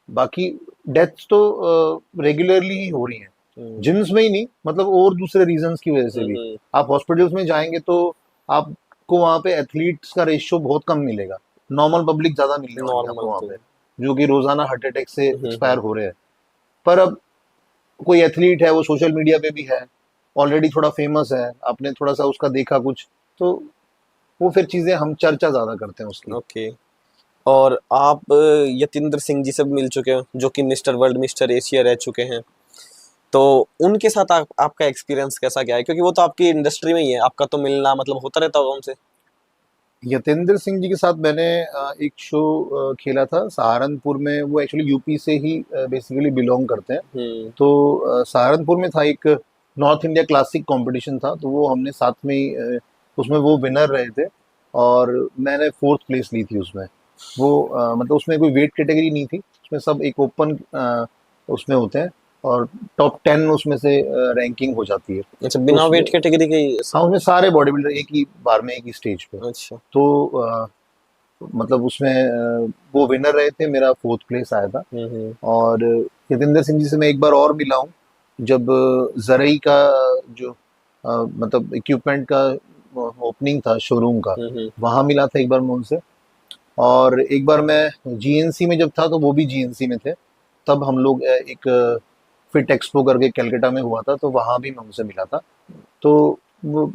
बाकी डेथ्स तो रेगुलरली ही हो रही हैं, जिम्स में ही नहीं, मतलब और दूसरे रीजंस की वजह से भी। आप हॉस्पिटल्स में जाएंगे तो आपको वहाँ पे एथलीट्स का रेशियो बहुत कम मिलेगा, नॉर्मल पब्लिक ज्यादा मिलने वाली है आपको वहाँ पे, जो कि रोजाना हार्ट अटैक से एक्सपायर हो रहे हैं। पर अब कोई एथलीट है, वो सोशल मीडिया पे भी है, ऑलरेडी थोड़ा फेमस है, आपने थोड़ा सा उसका देखा कुछ, तो वो फिर चीजें हम चर्चा ज्यादा करते हैं उसकी। ओके। और आप यतिंद्र सिंह जी से भी मिल चुके हो, जो कि मिस्टर वर्ल्ड मिस्टर एशिया रह चुके हैं, तो उनके साथ आपका एक्सपीरियंस कैसा क्या है, क्योंकि वो तो आपकी इंडस्ट्री में ही है, आपका तो मिलना मतलब होता रहता होगा उनसे। यतेंद्र सिंह जी के साथ मैंने एक शो खेला था सहारनपुर में, वो एक्चुअली यूपी से ही बेसिकली बिलोंग करते हैं। तो सहारनपुर में था एक नॉर्थ इंडिया क्लासिक कंपटीशन था, तो वो हमने साथ में ही उसमें वो विनर रहे थे, और मैंने 4th प्लेस ली थी उसमें। वो मतलब उसमें कोई वेट कैटेगरी नहीं थी, उसमें सब एक ओपन उसमें होते हैं, और टॉप 10 उसमें से रैंकिंग हो जाती है। अच्छा, बिना वेट कैटेगरी के? हाँ, उसमें सारे बॉडी बिल्डर एक ही बार में एक ही स्टेज पे। अच्छा। तो मतलब उसमें वो विनर रहे थे, मेरा 4th प्लेस आया था। और यतेंद्र सिंह जी से मैं एक बार और मिला हूँ, जब जरई का जो मतलब इक्विपमेंट का ओपनिंग था शोरूम का, वहाँ मिला था एक बार मैं उनसे। और एक बार मैं जीएनसी में जब था, तो वो भी जीएनसी में थे, तब हम लोग एक फिट एक्सपो करके कलकत्ता में हुआ था, तो वहाँ भी मैं उनसे मिला था। तो वो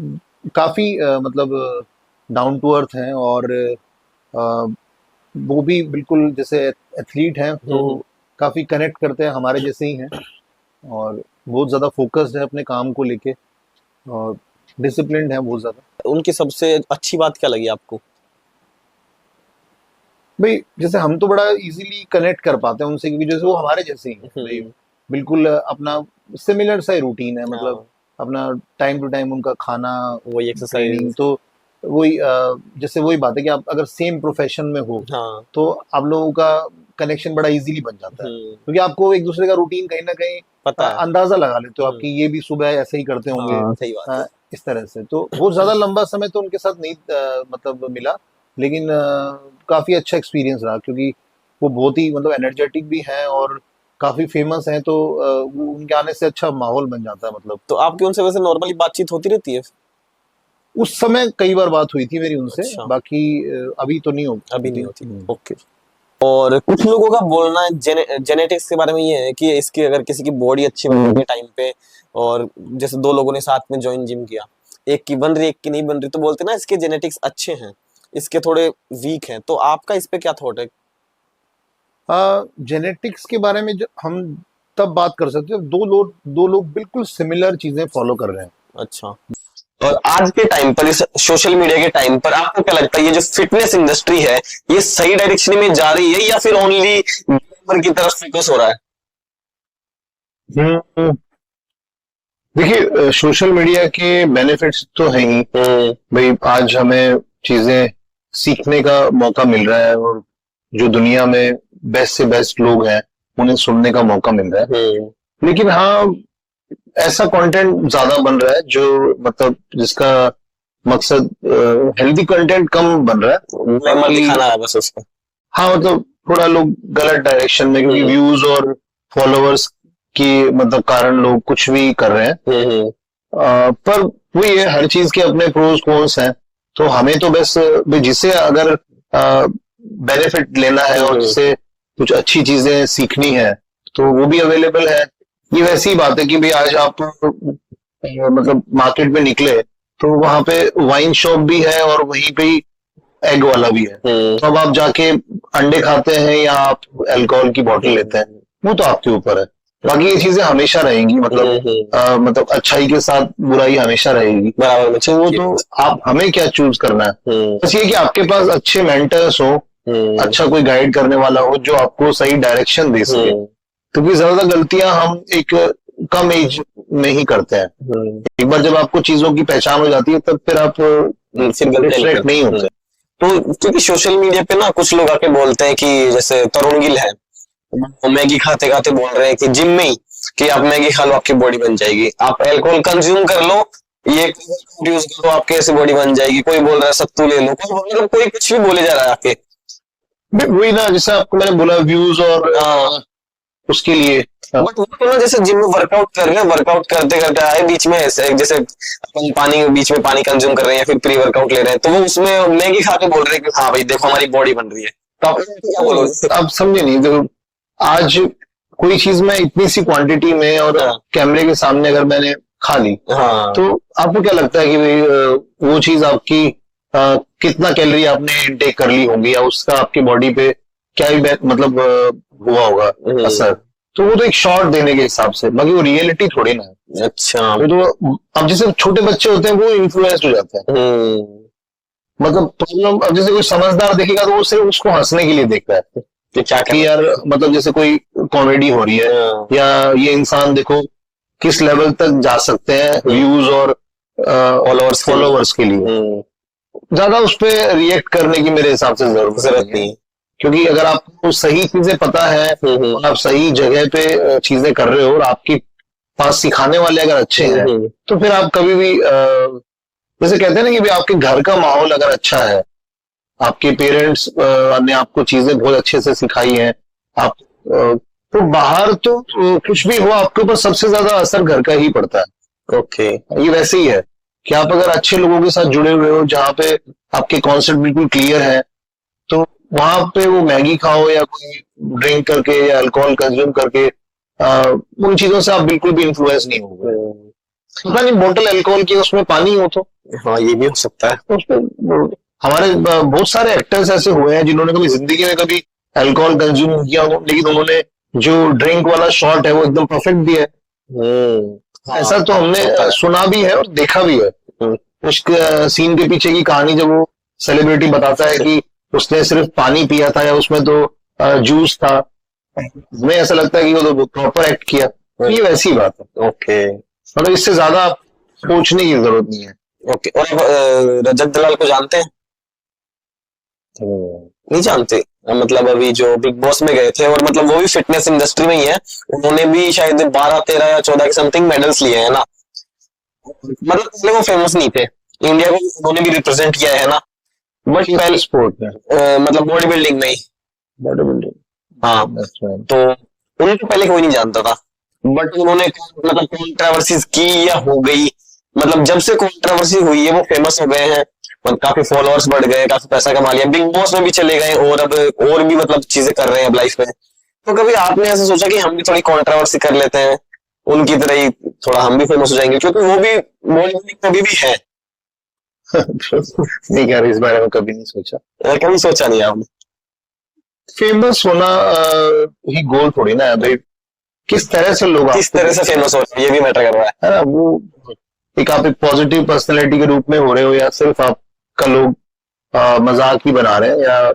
काफ़ी मतलब डाउन टू अर्थ हैं, और वो भी बिल्कुल जैसे एथलीट हैं, तो काफ़ी कनेक्ट करते हैं, हमारे जैसे ही हैं, और बहुत ज़्यादा फोकस्ड है अपने काम को लेके, और डिसिप्लिन्ड है बहुत ज़्यादा। उनकी सबसे अच्छी बात क्या लगी आपको? भाई जैसे हम तो बड़ा इजीली कनेक्ट कर पाते हैं उनसे, क्योंकि जैसे वो हमारे जैसे ही हैं भाई, बिल्कुल अपना सिमिलर सा रूटीन है, मतलब अपना टाइम टू टाइम उनका खाना, वही एक्सरसाइज, तो वही जैसे वही बात है कि आप अगर सेम प्रोफेशन में हो, तो आप लोगों का कनेक्शन बड़ा इजीली बन जाता है, क्योंकि आपको एक दूसरे का रूटीन कहीं ना कहीं पता अंदाजा लगा लेते हो आपकी, ये भी सुबह ऐसे ही करते होंगे। सही बात है। इस तरह से तो बहुत ज्यादा लंबा समय तो उनके साथ नहीं मतलब मिला, लेकिन काफी अच्छा एक्सपीरियंस रहा, क्योंकि वो बहुत ही मतलब एनर्जेटिक भी हैं और काफी फेमस हैं, तो वो उनके आने से अच्छा माहौल बन जाता है। मतलब तो आपकी उनसे वैसे नॉर्मली बातचीत होती रहती है? उस समय कई बार बात हुई थी मेरी उनसे। अच्छा। बाकी अभी तो नहीं होती। अभी नहीं होती। ओके। और कुछ लोगों का बोलना है जेनेटिक्स के बारे में ये है कि इसकी अगर किसी की बॉडी अच्छी बनने के टाइम पे, और जैसे दो लोगों ने साथ में ज्वाइन जिम किया, एक की बन रही एक की नहीं बन रही, तो बोलते ना इसके जेनेटिक्स अच्छे हैं, इसके थोड़े वीक हैं, तो आपका इस पे क्या थॉट है? जेनेटिक्स के बारे में हम तब बात कर सकते हैं, दो लोग बिल्कुल सिमिलर चीजें फॉलो कर रहे हैं। अच्छा। और आज के टाइम पर, इस सोशल मीडिया के टाइम पर, आपको क्या लगता है ये जो फिटनेस इंडस्ट्री है, ये सही डायरेक्शन में जा रही है या फिर ओनली ग्लैमर की तरफ फोकस हो रहा है? देखिए, सोशल मीडिया के बेनिफिट्स तो हैं ही भाई। आज हमें चीजें सीखने का मौका मिल रहा है, और जो दुनिया में बेस्ट से बेस्ट लोग हैं उन्हें सुनने का मौका मिल रहा है। लेकिन हाँ, ऐसा कंटेंट ज्यादा बन रहा है जो मतलब जिसका मकसद हेल्दी कंटेंट कम बन रहा है, दिखाना है बस उसको। हाँ, मतलब थोड़ा लोग गलत डायरेक्शन में, क्योंकि व्यूज और फॉलोअर्स की मतलब कारण लोग कुछ भी कर रहे हैं। पर वही है, हर चीज के अपने प्रोज कॉन्स हैं, तो हमें तो बस जिसे अगर बेनिफिट लेना है और जिसे कुछ अच्छी चीजें सीखनी है, तो वो भी अवेलेबल है। ये वैसी बात है कि भाई आज आप मतलब मार्केट में निकले, तो वहां पे वाइन शॉप भी है और वहीं पे ही एग वाला भी है, तो अब आप जाके अंडे खाते हैं या आप अल्कोहल की बोतल लेते हैं, वो तो आपके ऊपर है। बाकी ये चीजें हमेशा रहेंगी, मतलब मतलब अच्छाई के साथ बुराई हमेशा रहेगी बराबर में, वो तो आप हमें क्या चूज करना है, बस ये कि आपके पास अच्छे मेंटर्स हो, अच्छा कोई गाइड करने वाला हो जो आपको सही डायरेक्शन दे सके, क्योंकि ज्यादातर गलतियां हम एक कम एज में ही करते हैं। एक बार जब आपको चीजों की पहचान हो जाती है, तब फिर आप रिफ्लेक्ट नहीं होते। तो क्योंकि सोशल मीडिया पे ना कुछ लोग आके बोलते हैं कि जैसे तरुण गिल है, मैगी खाते खाते बोल रहे हैं कि जिम में ही कि आप मैगी खा लो आपकी बॉडी बन जाएगी, आप अल्कोहल कंज्यूम कर लो, ये यूज करो आपकी ऐसी बॉडी बन जाएगी, कोई बोल रहा है सत्तू ले लो, मतलब कोई कुछ भी बोले जा रहा है आके। वही ना, जैसे आपको मैंने बोला व्यूज और उसके लिए। बट वो तो ना जैसे जिम में वर्कआउट कर रहे हैं, वर्कआउट करते करते आए बीच में ऐसे जैसे अपन पानी बीच में पानी कंज्यूम कर रहे हैं या फिर प्री वर्कआउट ले रहे हैं, तो वो उसमें मैगी खा के बोल रहे हैं कि हाँ भाई देखो हमारी बॉडी बन रही है, तो आप क्या बोलोगे? आप समझे नहीं, देखो आज कोई चीज मैं इतनी सी क्वांटिटी में और हाँ कैमरे के सामने अगर मैंने खा ली, हाँ तो आपको क्या लगता है कि भाई वो चीज आपकी कितना कैलोरी आपने इनटेक कर ली होगी, या उसका आपकी बॉडी पे क्या ही मतलब हुआ होगा असर। तो वो तो एक शॉट देने के हिसाब से, बाकी वो रियलिटी थोड़ी ना है। अच्छा। वो तो अब जैसे छोटे बच्चे होते हैं वो इन्फ्लुएंस हो जाते हैं। मतलब प्रॉब्लम, अब जैसे कोई समझदार देखेगा तो वो सिर्फ उसको हंसने के लिए देखता है कि क्या कि यार मतलब जैसे कोई कॉमेडी हो रही है, या ये इंसान देखो किस लेवल तक जा सकते हैं व्यूज और फॉलोवर्स के लिए। ज्यादा उस पर रिएक्ट करने की मेरे हिसाब से जरूरत नहीं है, क्योंकि अगर आपको सही चीजें पता है और आप सही जगह पे चीजें कर रहे हो और आपके पास सिखाने वाले अगर अच्छे हैं, तो फिर आप कभी भी जैसे कहते हैं ना कि भाई आपके घर का माहौल अगर अच्छा है, आपके पेरेंट्स ने आपको चीजें बहुत अच्छे से सिखाई हैं, आप तो बाहर तो कुछ भी हो आपके ऊपर सबसे ज्यादा असर घर का ही पड़ता है। ओके। ये वैसे ही है कि आप अगर अच्छे लोगों के साथ जुड़े हुए हो, जहाँ पे आपके कॉन्सेप्ट बिल्कुल क्लियर है, तो वहां पे वो मैगी खाओ या कोई ड्रिंक करके या अल्कोहल कंज्यूम करके उन चीजों से आप बिल्कुल भी इन्फ्लुएंस नहीं होगे। पता नहीं बोतल अल्कोहल की उसमें पानी हो तो हाँ ये भी हो सकता है। उसमें हमारे बहुत सारे एक्टर्स ऐसे हुए हैं जिन्होंने कभी जिंदगी में कभी अल्कोहल कंज्यूम नहीं किया हो, लेकिन उन्होंने जो ड्रिंक वाला शॉट है वो एकदम परफेक्ट दिया है। ऐसा तो हमने सुना भी है और देखा भी है। उस सीन के पीछे की कहानी जब वो सेलिब्रिटी बताता है कि उसने सिर्फ पानी पिया था या उसमें तो जूस था, हमें ऐसा लगता है कि वो तो प्रॉपर एक्ट किया। तो ये वैसी बात है। ओके। मतलब इससे ज्यादा सोचने की जरूरत नहीं है। ओके। और आप रजत दलाल को जानते हैं? नहीं जानते? मतलब अभी जो बिग बॉस में गए थे और मतलब वो भी फिटनेस इंडस्ट्री में ही है, उन्होंने भी शायद 12 13 या 14 के समथिंग मेडल्स लिए हैं ना। मतलब पहले वो फेमस नहीं थे, इंडिया को उन्होंने भी रिप्रेजेंट किया है ना, बट पहले स्पोर्ट में मतलब बॉडी बिल्डिंग में ही। बॉडी बिल्डिंग, हाँ तो उन्हें तो पहले कोई नहीं जानता था, बट उन्होंने मतलब कंट्रोवर्सीज की या हो गई, मतलब जब से कंट्रोवर्सी हुई है वो फेमस हो गए हैं, मतलब काफी फॉलोअर्स बढ़ गए, काफी पैसा कमा लिया, बिग बॉस में भी चले गए और अब और भी मतलब चीजें कर रहे हैं अब लाइफ में। तो कभी आपने ऐसा सोचा कि हम भी थोड़ी कंट्रोवर्सी कर लेते हैं उनकी तरह ही, थोड़ा हम भी फेमस हो जाएंगे, क्योंकि वो भी बॉडी बिल्डिंग कभी भी है। नहीं यार, इस बारे में कभी नहीं सोचा। कभी सोचा नहीं आपने? फेमस होना ही गोल थोड़ी ना है भाई, किस तरह से लोग किस तरह से फेमस हो रहे हैं ये भी मैटर कर रहा है ना। वो एक आप एक पॉजिटिव पर्सनैलिटी के रूप में हो रहे हो, या सिर्फ आपका लोग मजाक ही बना रहे हैं, या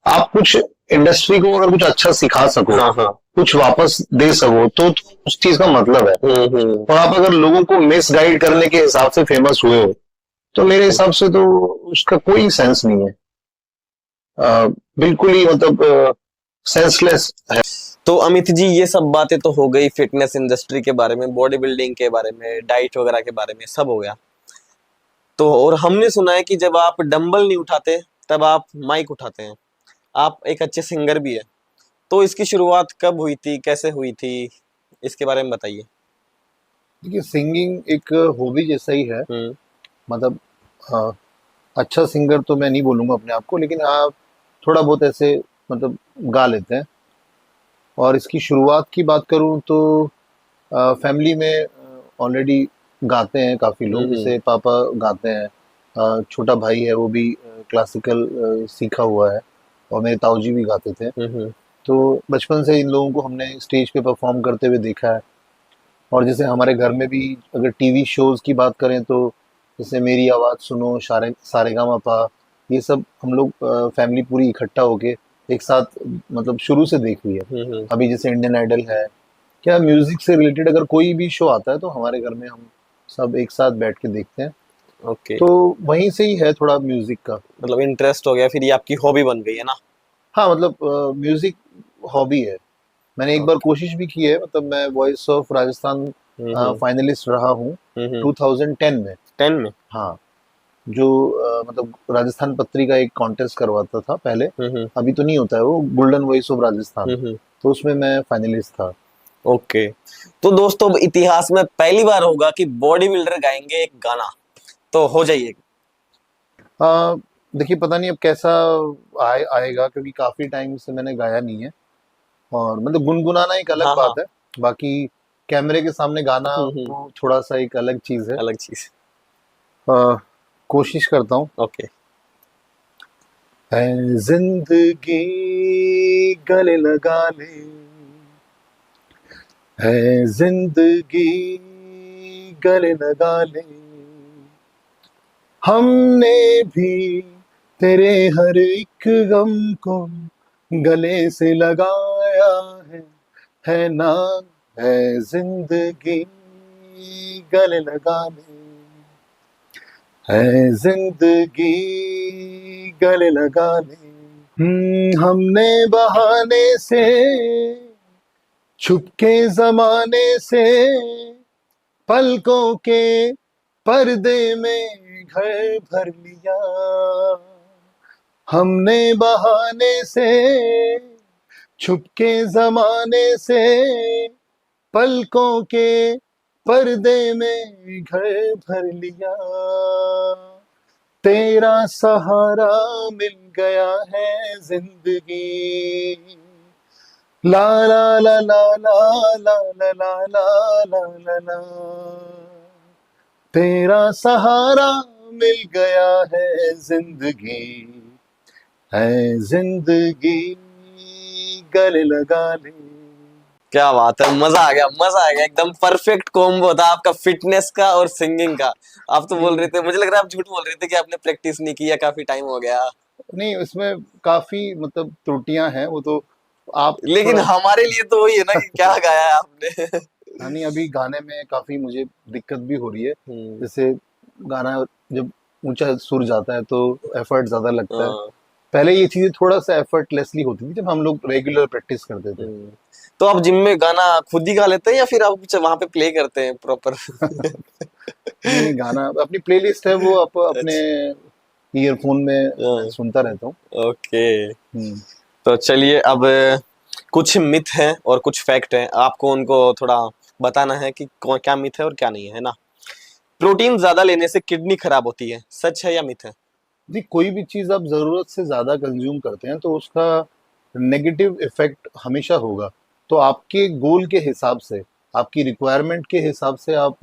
आप कुछ इंडस्ट्री को अगर कुछ अच्छा सिखा सको, कुछ वापस दे सको, तो उस चीज का मतलब है। और आप अगर लोगों को मिस गाइड करने के हिसाब से फेमस हुए हो, तो मेरे हिसाब से तो उसका कोई सेंस नहीं है। बिल्कुल ही मतलब सेंसलेस है। तो अमित जी ये सब बातें तो हो गई फिटनेस इंडस्ट्री के बारे में, बॉडी बिल्डिंग के बारे में, डाइट वगैरह के बारे में, सब हो गया। तो और हमने सुना है कि जब आप डंबल नहीं उठाते तब आप माइक उठाते हैं, आप एक अच्छे सिंगर भी है। तो इसकी शुरुआत कब हुई थी, कैसे हुई थी, इसके बारे में बताइए। देखिए, सिंगिंग एक हॉबी जैसा ही है। मतलब अच्छा सिंगर तो मैं नहीं बोलूँगा अपने आप को, लेकिन आप थोड़ा बहुत ऐसे मतलब गा लेते हैं। और इसकी शुरुआत की बात करूं तो फैमिली में ऑलरेडी गाते हैं काफ़ी लोग, जैसे पापा गाते हैं, छोटा भाई है वो भी क्लासिकल सीखा हुआ है, और मेरे ताऊजी भी गाते थे। तो बचपन से इन लोगों को हमने स्टेज पे परफॉर्म करते हुए देखा है। और जैसे हमारे घर में भी अगर टीवी शोज़ की बात करें तो जैसे मेरी आवाज़ सुनो, सारेगामापा, ये सब हम लोग फैमिली पूरी इकट्ठा होके एक साथ मतलब शुरू से देख रही है। अभी जैसे इंडियन आइडल है, क्या म्यूजिक से रिलेटेड अगर कोई भी शो आता है तो हमारे घर में हम सब एक साथ बैठ के देखते हैं। ओके। तो वहीं से ही है थोड़ा म्यूजिक का, मतलब इंटरेस्ट हो गया, फिर ये आपकी हॉबी बन गई है ना। हाँ मतलब म्यूजिक हॉबी है। मैंने एक बार कोशिश भी की है, मतलब मैं वॉइस ऑफ राजस्थान फाइनलिस्ट रहा हूँ 2010 में। 10 में? हाँ, जो मतलब राजस्थान पत्रिका एक कॉन्टेस्ट करवाता था पहले, हम्म अभी तो नहीं होता है वो, गोल्डन वॉइस ऑफ राजस्थान, हम्म तो उसमें मैं फाइनलिस्ट था। ओके। तो दोस्तों अब इतिहास में पहली बार होगा कि बॉडी बिल्डर गाएंगे एक गाना, तो हो जाइए। आ, देखिए पता नहीं अब कैसा आएगा, क्योंकि काफी टाइम से मैंने गाया नहीं है, और मतलब गुनगुनाना एक अलग हाँ हाँ। बात है, बाकी कैमरे के सामने गाना हम्म। वो थोड़ा सा एक अलग चीज है। अलग चीज। आ, कोशिश करता हूँ। ओके। है जिंदगी गले लगा ले, है जिंदगी गले लगा ले, हमने भी तेरे हर एक गम को गले से लगाया है ना, है जिंदगी गले लगा ले, है जिंदगी गले लगा ले। हमने बहाने से छुपके जमाने से पलकों के पर्दे में घर भर लिया, हमने बहाने से छुपके जमाने से पलकों के पर्दे में घर भर लिया, तेरा सहारा मिल गया है जिंदगी, ला ला ला ला ला ला ला ला ला ला ला ला, तेरा सहारा मिल गया है जिंदगी, है जिंदगी गले लगा ले। क्या बात है, मजा आ गया, मजा आ गया, एकदम परफेक्ट कॉम्बो था आपका फिटनेस का और सिंगिंग का। आप तो बोल नहीं रहे थे, मुझे लग रहा है आप झूठ बोल रहे थे कि आपने प्रैक्टिस नहीं की या काफी टाइम हो गया। नहीं, उसमें काफी मतलब त्रुटियां हैं, वो तो आप लेकिन थोड़ा हमारे लिए तो वही है ना कि क्या गाया है आपने। हाँ, नहीं अभी गाने में काफी मुझे दिक्कत भी हो रही है, हम्म। जैसे गाना जब ऊंचा सुर जाता है तो एफर्ट ज्यादा लगता है। हाँ। पहले ये चीजें थोड़ा सा एफर्टलेसली होती थी जब हम लोग रेगुलर प्रैक्टिस करते थे। हम्म। तो आप जिम में गाना खुद ही गा लेते हैं या फिर आप वहां पे प्ले करते हैं प्रॉपर? नहीं नहीं, गाना अपनी प्लेलिस्ट है वो आप अपने अच्छा। ईयरफोन में मैं हाँ, सुनता रहता हूँ। ओके। हम्म। तो चलिए अब कुछ मिथ है और कुछ फैक्ट है, आपको उनको थोड़ा बताना है कि क्या मिथ है और क्या नहीं है ना। प्रोटीन ज्यादा लेने से किडनी खराब होती है, सच है या मिथ है? जी, कोई भी चीज आप जरूरत से ज्यादा कंज्यूम करते हैं तो उसका नेगेटिव इफेक्ट हमेशा होगा। तो आपके गोल के हिसाब से, आपकी रिक्वायरमेंट के हिसाब से आप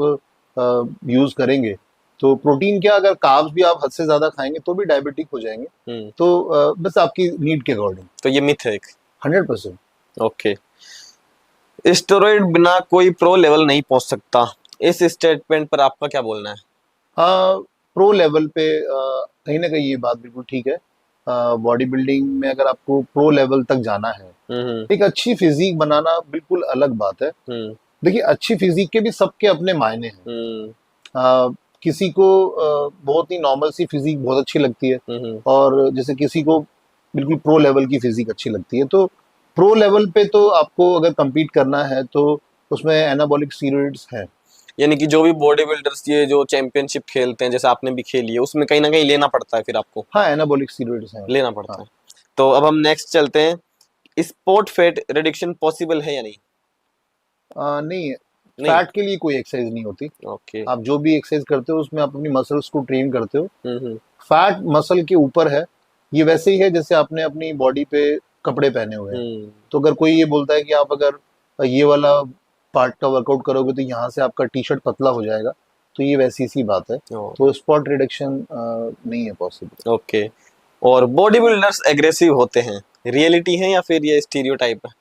यूज करेंगे। तो प्रोटीन क्या, अगर कार्ब्स भी आप हद से ज्यादा खाएंगे तो भी डायबिटिक हो जाएंगे। हम्म। तो बस आपकी नीड के अकॉर्डिंग। तो ये मिथ है एक। 100%। ओके। स्टेरॉइड बिना कोई प्रो लेवल नहीं पहुंच सकता, इस स्टेटमेंट पर आपका क्या बोलना है? हाँ, प्रो लेवल पे कहीं ना कहीं ये बात बिल्कुल ठीक है। बॉडी बिल्डिंग में अगर आपको प्रो लेवल तक जाना है, हम्म एक अच्छी फिजिक बनाना बिल्कुल अलग बात है। हम्म देखिए, अच्छी फिजिक के भी सबके अपने मायने हैं। हम्म आ, किसी को बहुत ही नॉर्मल सी फिजिक बहुत अच्छी लगती है, हम्म और जैसे किसी को बिल्कुल प्रो लेवल की फिजिक अच्छी लगती है। तो प्रो लेवल पे तो आपको अगर compete करना है तो उसमें एनाबॉलिक स्टीरॉइड्स हैं। यानी कि जो भी बॉडी बिल्डर्स ये जो चैंपियनशिप खेलते हैं, जैसे आपने भी खेली है, उसमें कहीं ना कहीं लेना पड़ता है, फिर आपको हाँ, एनाबॉलिक स्टीरॉइड्स हैं। लेना हाँ। पड़ता है। तो अब हम नेक्स्ट चलते हैं, स्पोर्ट फेट रिडक्शन पॉसिबल है या नहीं? नहीं, नहीं। फैट के लिए कोई एक्सरसाइज नहीं होती। ओके। आप जो भी एक्सरसाइज करते हो उसमें आप अपनी मसल्स को ट्रेन करते हो। हम्म। फैट मसल के ऊपर है। ये वैसे ही है जैसे आपने अपनी बॉडी पे कपड़े पहने हुए हैं। हम्म। तो अगर कोई ये बोलता है कि आप अगर ये वाला पार्ट का वर्कआउट करोगे तो यहाँ से आपका टी शर्ट पतला हो जाएगा, तो ये वैसी सी बात है। तो स्पॉट रिडक्शन नहीं है पॉसिबल। ओके। और बॉडी बिल्डर्स एग्रेसिव होते हैं, रियलिटी है या फिर ये स्टीरियोटाइप है?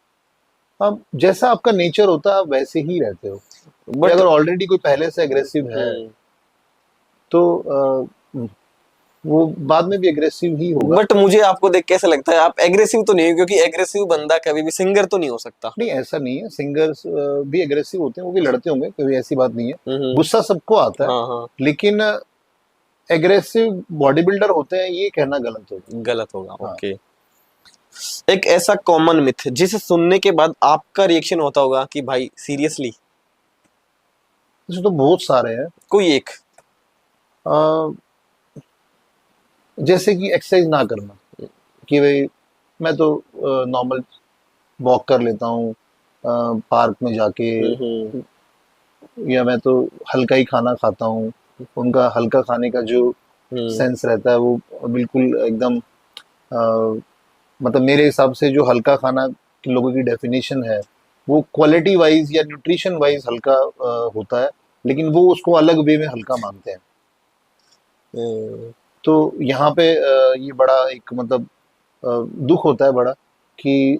अब जैसा आपका नेचर होता है आप वैसे ही रहते हो। या बट अगर ऑलरेडी कोई पहले से एग्रेसिव है तो वो बाद में भी एग्रेसिव ही होगा। बट मुझे आपको देख कैसा लगता है, आप एग्रेसिव तो नहीं हो, क्योंकि एग्रेसिव बंदा कभी भी सिंगर तो नहीं हो सकता। नहीं, ऐसा नहीं है, सिंगर्स भी एग्रेसिव होते हैं, वो भी लड़ते होंगे, कोई ऐसी बात नहीं है। हम्म। गुस्सा सबको आता है, हाँ हाँ। लेकिन एग्रेसिव बॉडी बिल्डर होते हैं ये कहना गलत होगा। गलत होगा। हाँ। ओके। एक ऐसा कॉमन मिथ जिसे सुनने के बाद आपका रिएक्शन होता होगा कि भाई सीरियसली? वैसे तो बहुत सारे हैं। कोई एक। अ, जैसे कि एक्सरसाइज ना करना, कि भाई मैं तो नॉर्मल वॉक कर लेता हूँ पार्क में जाके, हम्म। या मैं तो हल्का ही खाना खाता हूँ। उनका हल्का खाने का जो हम्म। सेंस रहता है वो बिल्कुल एकदम मतलब मेरे हिसाब से जो हल्का खाना के लोगों की डेफिनेशन है वो क्वालिटी वाइज या न्यूट्रिशन वाइज हल्का होता है, लेकिन वो उसको अलग वे में हल्का मानते हैं। हम्म। तो यहाँ पे ये बड़ा एक मतलब दुख होता है बड़ा, कि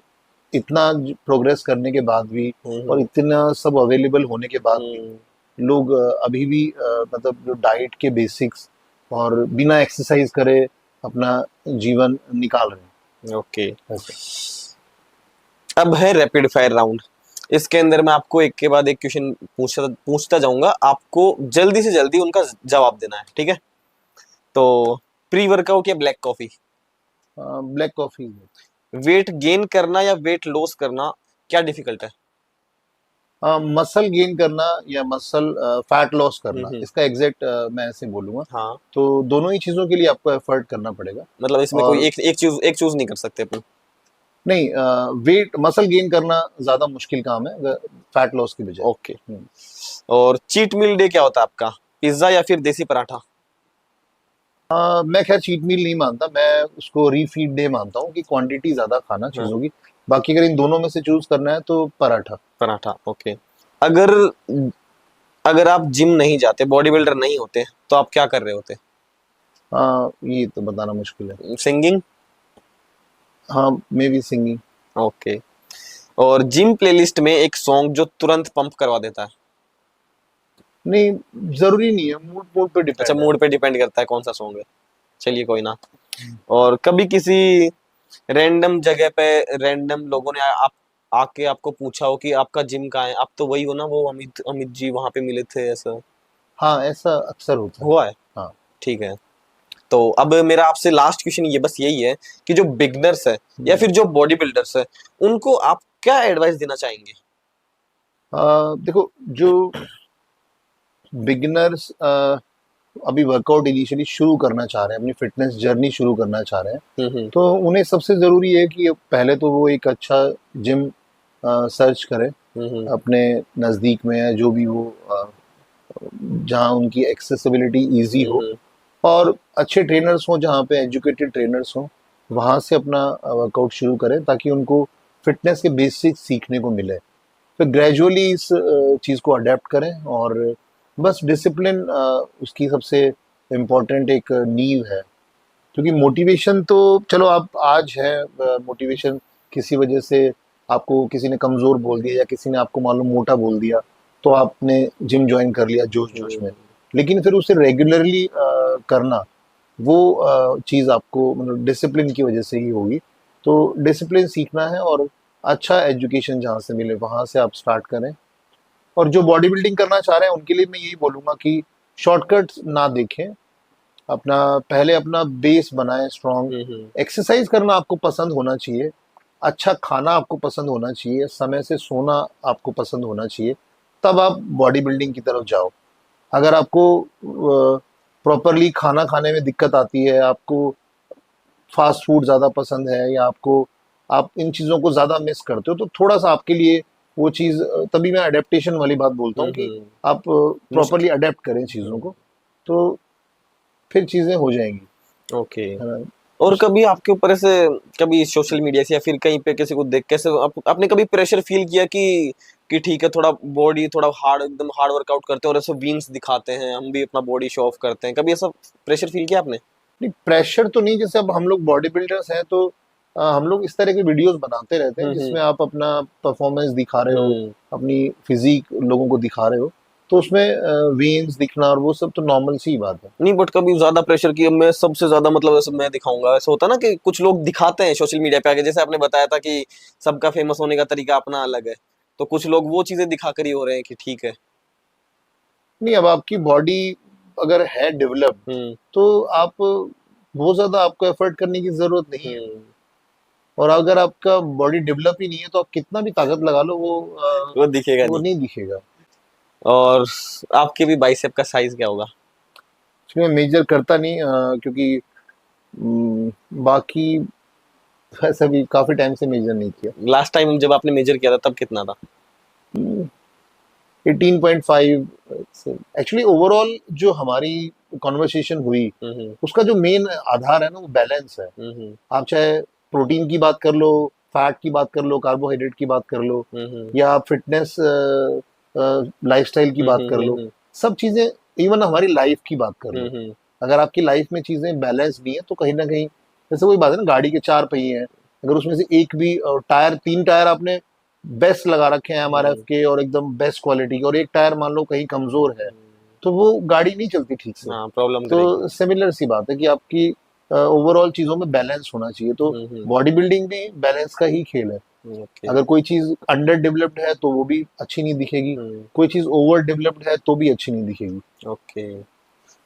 इतना प्रोग्रेस करने के बाद भी और हम्म। इतना सब अवेलेबल होने के बाद भी हम्म। लोग अभी भी मतलब जो डाइट के बेसिक्स और बिना एक्सरसाइज करे अपना जीवन निकाल रहे ओके। हैं ऐसा। अब है रैपिड फायर राउंड। इसके अंदर मैं आपको एक के बाद एक क्वेश्चन पूछता पूछता जाऊंगा, आपको जल्दी से जल्दी उनका जवाब देना है, ठीक है? तो प्री वर्कआउट या black coffee? Black coffee. Weight gain करना या वेट लॉस करना, क्या डिफिकल्ट है? मसल गेन करना या मसल फैट लॉस करना, हम्म। इसका एग्जैक्ट मैं ऐसे बोलूंगा। हाँ, तो दोनों ही चीजों के लिए आपको एफर्ट करना पड़ेगा। मतलब इसमें कोई और एक चूज नहीं कर सकते अपन। नहीं, वेट मसल गेन करना ज्यादा मुश्किल काम है फैट लॉस की बजाय। ओके। और चीट मील डे क्या होता है आपका? पिज्जा या फिर देसी पराठा? मैं खैर चीट मील नहीं मानता, मैं उसको रीफीड डे मानता हूँ, कि क्वांटिटी ज्यादा खाना हाँ, चीजों की। बाकी अगर इन दोनों में से चूज करना है तो पराठा। पराठा, ओके। अगर अगर आप जिम नहीं जाते, बॉडी बिल्डर नहीं होते, तो आप क्या कर रहे होते? ये तो बताना मुश्किल है। सिंगिंग? हाँ, मे बी सिंगिंग। ओके। और जिम प्लेलिस्ट में एक सॉन्ग जो तुरंत पंप करवा देता है? नहीं, जरूरी नहीं है, मूड मूड पे अच्छा, डिपेंड है। मूड पे डिपेंड करता है कौन सा सॉन्ग है। चलिए कोई ना। और कभी किसी रैंडम जगह पे रैंडम लोगों ने आप आके आपको पूछा हो कि आपका जिम कहाँ है, आप तो वही हो ना, वो अमित अमित जी वहां पे मिले थे, ऐसा हाँ, ऐसा अक्सर होता है। हुआ है? हाँ। ठीक है। तो अब मेरा आपसे लास्ट क्वेश्चन ये बस यही है कि जो बिगनर्स है या हम्म। फिर जो बॉडी बिल्डर्स है, उनको आप क्या एडवाइस देना चाहेंगे? देखो, जो बिगिनर्स अभी वर्कआउट इनिशियली शुरू करना चाह रहे हैं, अपनी फिटनेस जर्नी शुरू करना चाह रहे हैं, हम्म। तो उन्हें सबसे ज़रूरी है कि पहले तो वो एक अच्छा जिम सर्च करें हम्म। अपने नज़दीक में, है जो भी वो जहाँ उनकी एक्सेसिबिलिटी ईजी हो, हम्म। और अच्छे ट्रेनर्स हों, जहाँ पे एजुकेटेड ट्रेनर्स हों, वहाँ से अपना वर्कआउट शुरू करें, ताकि उनको फिटनेस के बेसिक्स सीखने को मिले। फिर ग्रेजुअली इस चीज़ को अडेप्ट करें, और बस डिसिप्लिन उसकी सबसे इम्पोर्टेंट एक नींव है। क्योंकि मोटिवेशन तो चलो आप आज है, मोटिवेशन किसी वजह से आपको किसी ने कमज़ोर बोल दिया, या किसी ने आपको मालूम मोटा बोल दिया, तो आपने जिम ज्वाइन कर लिया जोश जोश में। लेकिन फिर उसे रेगुलरली करना, वो चीज़ आपको मतलब डिसिप्लिन की वजह से ही होगी। तो डिसिप्लिन सीखना है, और अच्छा एजुकेशन जहाँ से मिले वहाँ से आप स्टार्ट करें। और जो बॉडी बिल्डिंग करना चाह रहे हैं उनके लिए मैं यही बोलूँगा कि शॉर्टकट्स ना देखें, अपना पहले अपना बेस बनाएं स्ट्रॉन्ग। हम्म। एक्सरसाइज करना आपको पसंद होना चाहिए, अच्छा खाना आपको पसंद होना चाहिए, समय से सोना आपको पसंद होना चाहिए, तब आप बॉडी बिल्डिंग की तरफ जाओ। अगर आपको प्रॉपरली खाना खाने में दिक्कत आती है, आपको फास्ट फूड ज़्यादा पसंद है, या आपको आप इन चीज़ों को ज़्यादा मिस करते हो, तो थोड़ा सा आपके लिए वो चीज़ तभी मैं अडेप्टेशन वाली बात बोलता हूँ, कि आप प्रॉपरली मुश्किल। अडेप्ट करें चीज़ों को, तो फिर चीज़ें हो जाएंगी। ओके। है ना? और कभी आपके ऊपर ऐसे, कभी सोशल मीडिया से या फिर कहीं पे किसी को देख के ऐसे आपने कभी प्रेशर फील किया कि ठीक है, थोड़ा बॉडी थोड़ा हार्ड, एकदम हार्ड वर्कआउट करते हैं और ऐसे वीन्स दिखाते हैं, हम भी अपना बॉडी शो ऑफ करते हैं, कभी ऐसा प्रेशर फील किया आपने? नहीं, प्रेशर तो नहीं, जैसे अब हम लोग बॉडी बिल्डर्स हैं, तो हम लोग इस तरह के वीडियोस बनाते रहते हैं हम्म। जिसमें आप अपना परफॉर्मेंस दिखा रहे हो, हम्म। अपनी फिजिक लोगों को दिखा रहे हो, तो उसमें वेन्स दिखना और वो सब तो नॉर्मल सी बात है। नहीं, बट कभी ज्यादा प्रेशर की, अब मैं सबसे ज्यादा मतलब ऐसे मैं दिखाऊंगा, ऐसा होता है ना कि कुछ लोग दिखाते हैं सोशल मीडिया पे आके, जैसे आपने बताया था कि सबका फेमस होने का तरीका अपना अलग है, तो कुछ लोग वो चीजें दिखाकर ही हो रहे हैं कि ठीक है। नहीं, अब आपकी बॉडी अगर है डेवलप, हम्म। तो आप बहुत ज़्यादा आपको एफर्ट करने की ज़रूरत नहीं है। हम्म। और अगर आपका बॉडी डेवलप ही नहीं है, तो आप कितना भी ताकत लगा लो, वो दिखेगा वो नहीं। नहीं दिखेगा। और आपके भी बाइसेप का साइज क्या होगा? इसमें मेजर करता नहीं, क्योंकि बाकी वैसे भी काफी टाइम से मेजर नहीं किया। लास्ट टाइम जब आपने मेजर किया था तब कितना था? 18.5 एक्चुअली ओवरऑल जो हमारी कॉन्वर्सेशन हुई हम्म उसका जो मेन आधार है ना वो बैलेंस है। हम्म आप चाहे प्रोटीन की बात कर लो, फैट की बात कर लो, कार्बोहाइड्रेट की बात कर लो, हम्म या आप फिटनेस लाइफस्टाइल की बात कर लो, सब चीजें, इवन हमारी लाइफ की बात कर लो, हम्म अगर आपकी लाइफ में चीजें बैलेंस नहीं है तो कहीं ना कहीं, जैसे वही बात है ना, गाड़ी के 4 पहिए हैं, अगर उसमें से एक भी टायर, 3 टायर आपने बेस्ट लगा रखे हैं एमआरएफ के और एकदम बेस्ट क्वालिटी के, और एक टायर मान लो कहीं कमजोर है, तो वो गाड़ी नहीं चलती ठीक से। हाँ, प्रॉब्लम करेगी। तो सिमिलर सी बात है कि आपकी ओवरऑल चीजों में बैलेंस होना चाहिए। तो बॉडी बिल्डिंग भी बैलेंस का ही खेल है। ओके। अगर कोई चीज अंडर डेवलप्ड है तो वो भी अच्छी नहीं दिखेगी, कोई चीज ओवर डेवलप्ड है तो भी अच्छी नहीं दिखेगी। ओके।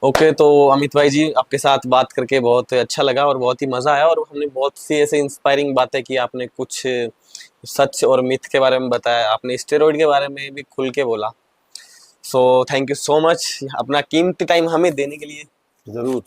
ओके, तो अमित भाई जी, आपके साथ बात करके बहुत अच्छा लगा और बहुत ही मजा आया, और हमने बहुत सी ऐसे इंस्पायरिंग बातें की। आपने कुछ सच और मिथ के बारे में बताया, आपने स्टेरॉइड के बारे में भी खुल के बोला। So thank you so much अपना कीमती टाइम हमें देने के लिए। जरूर।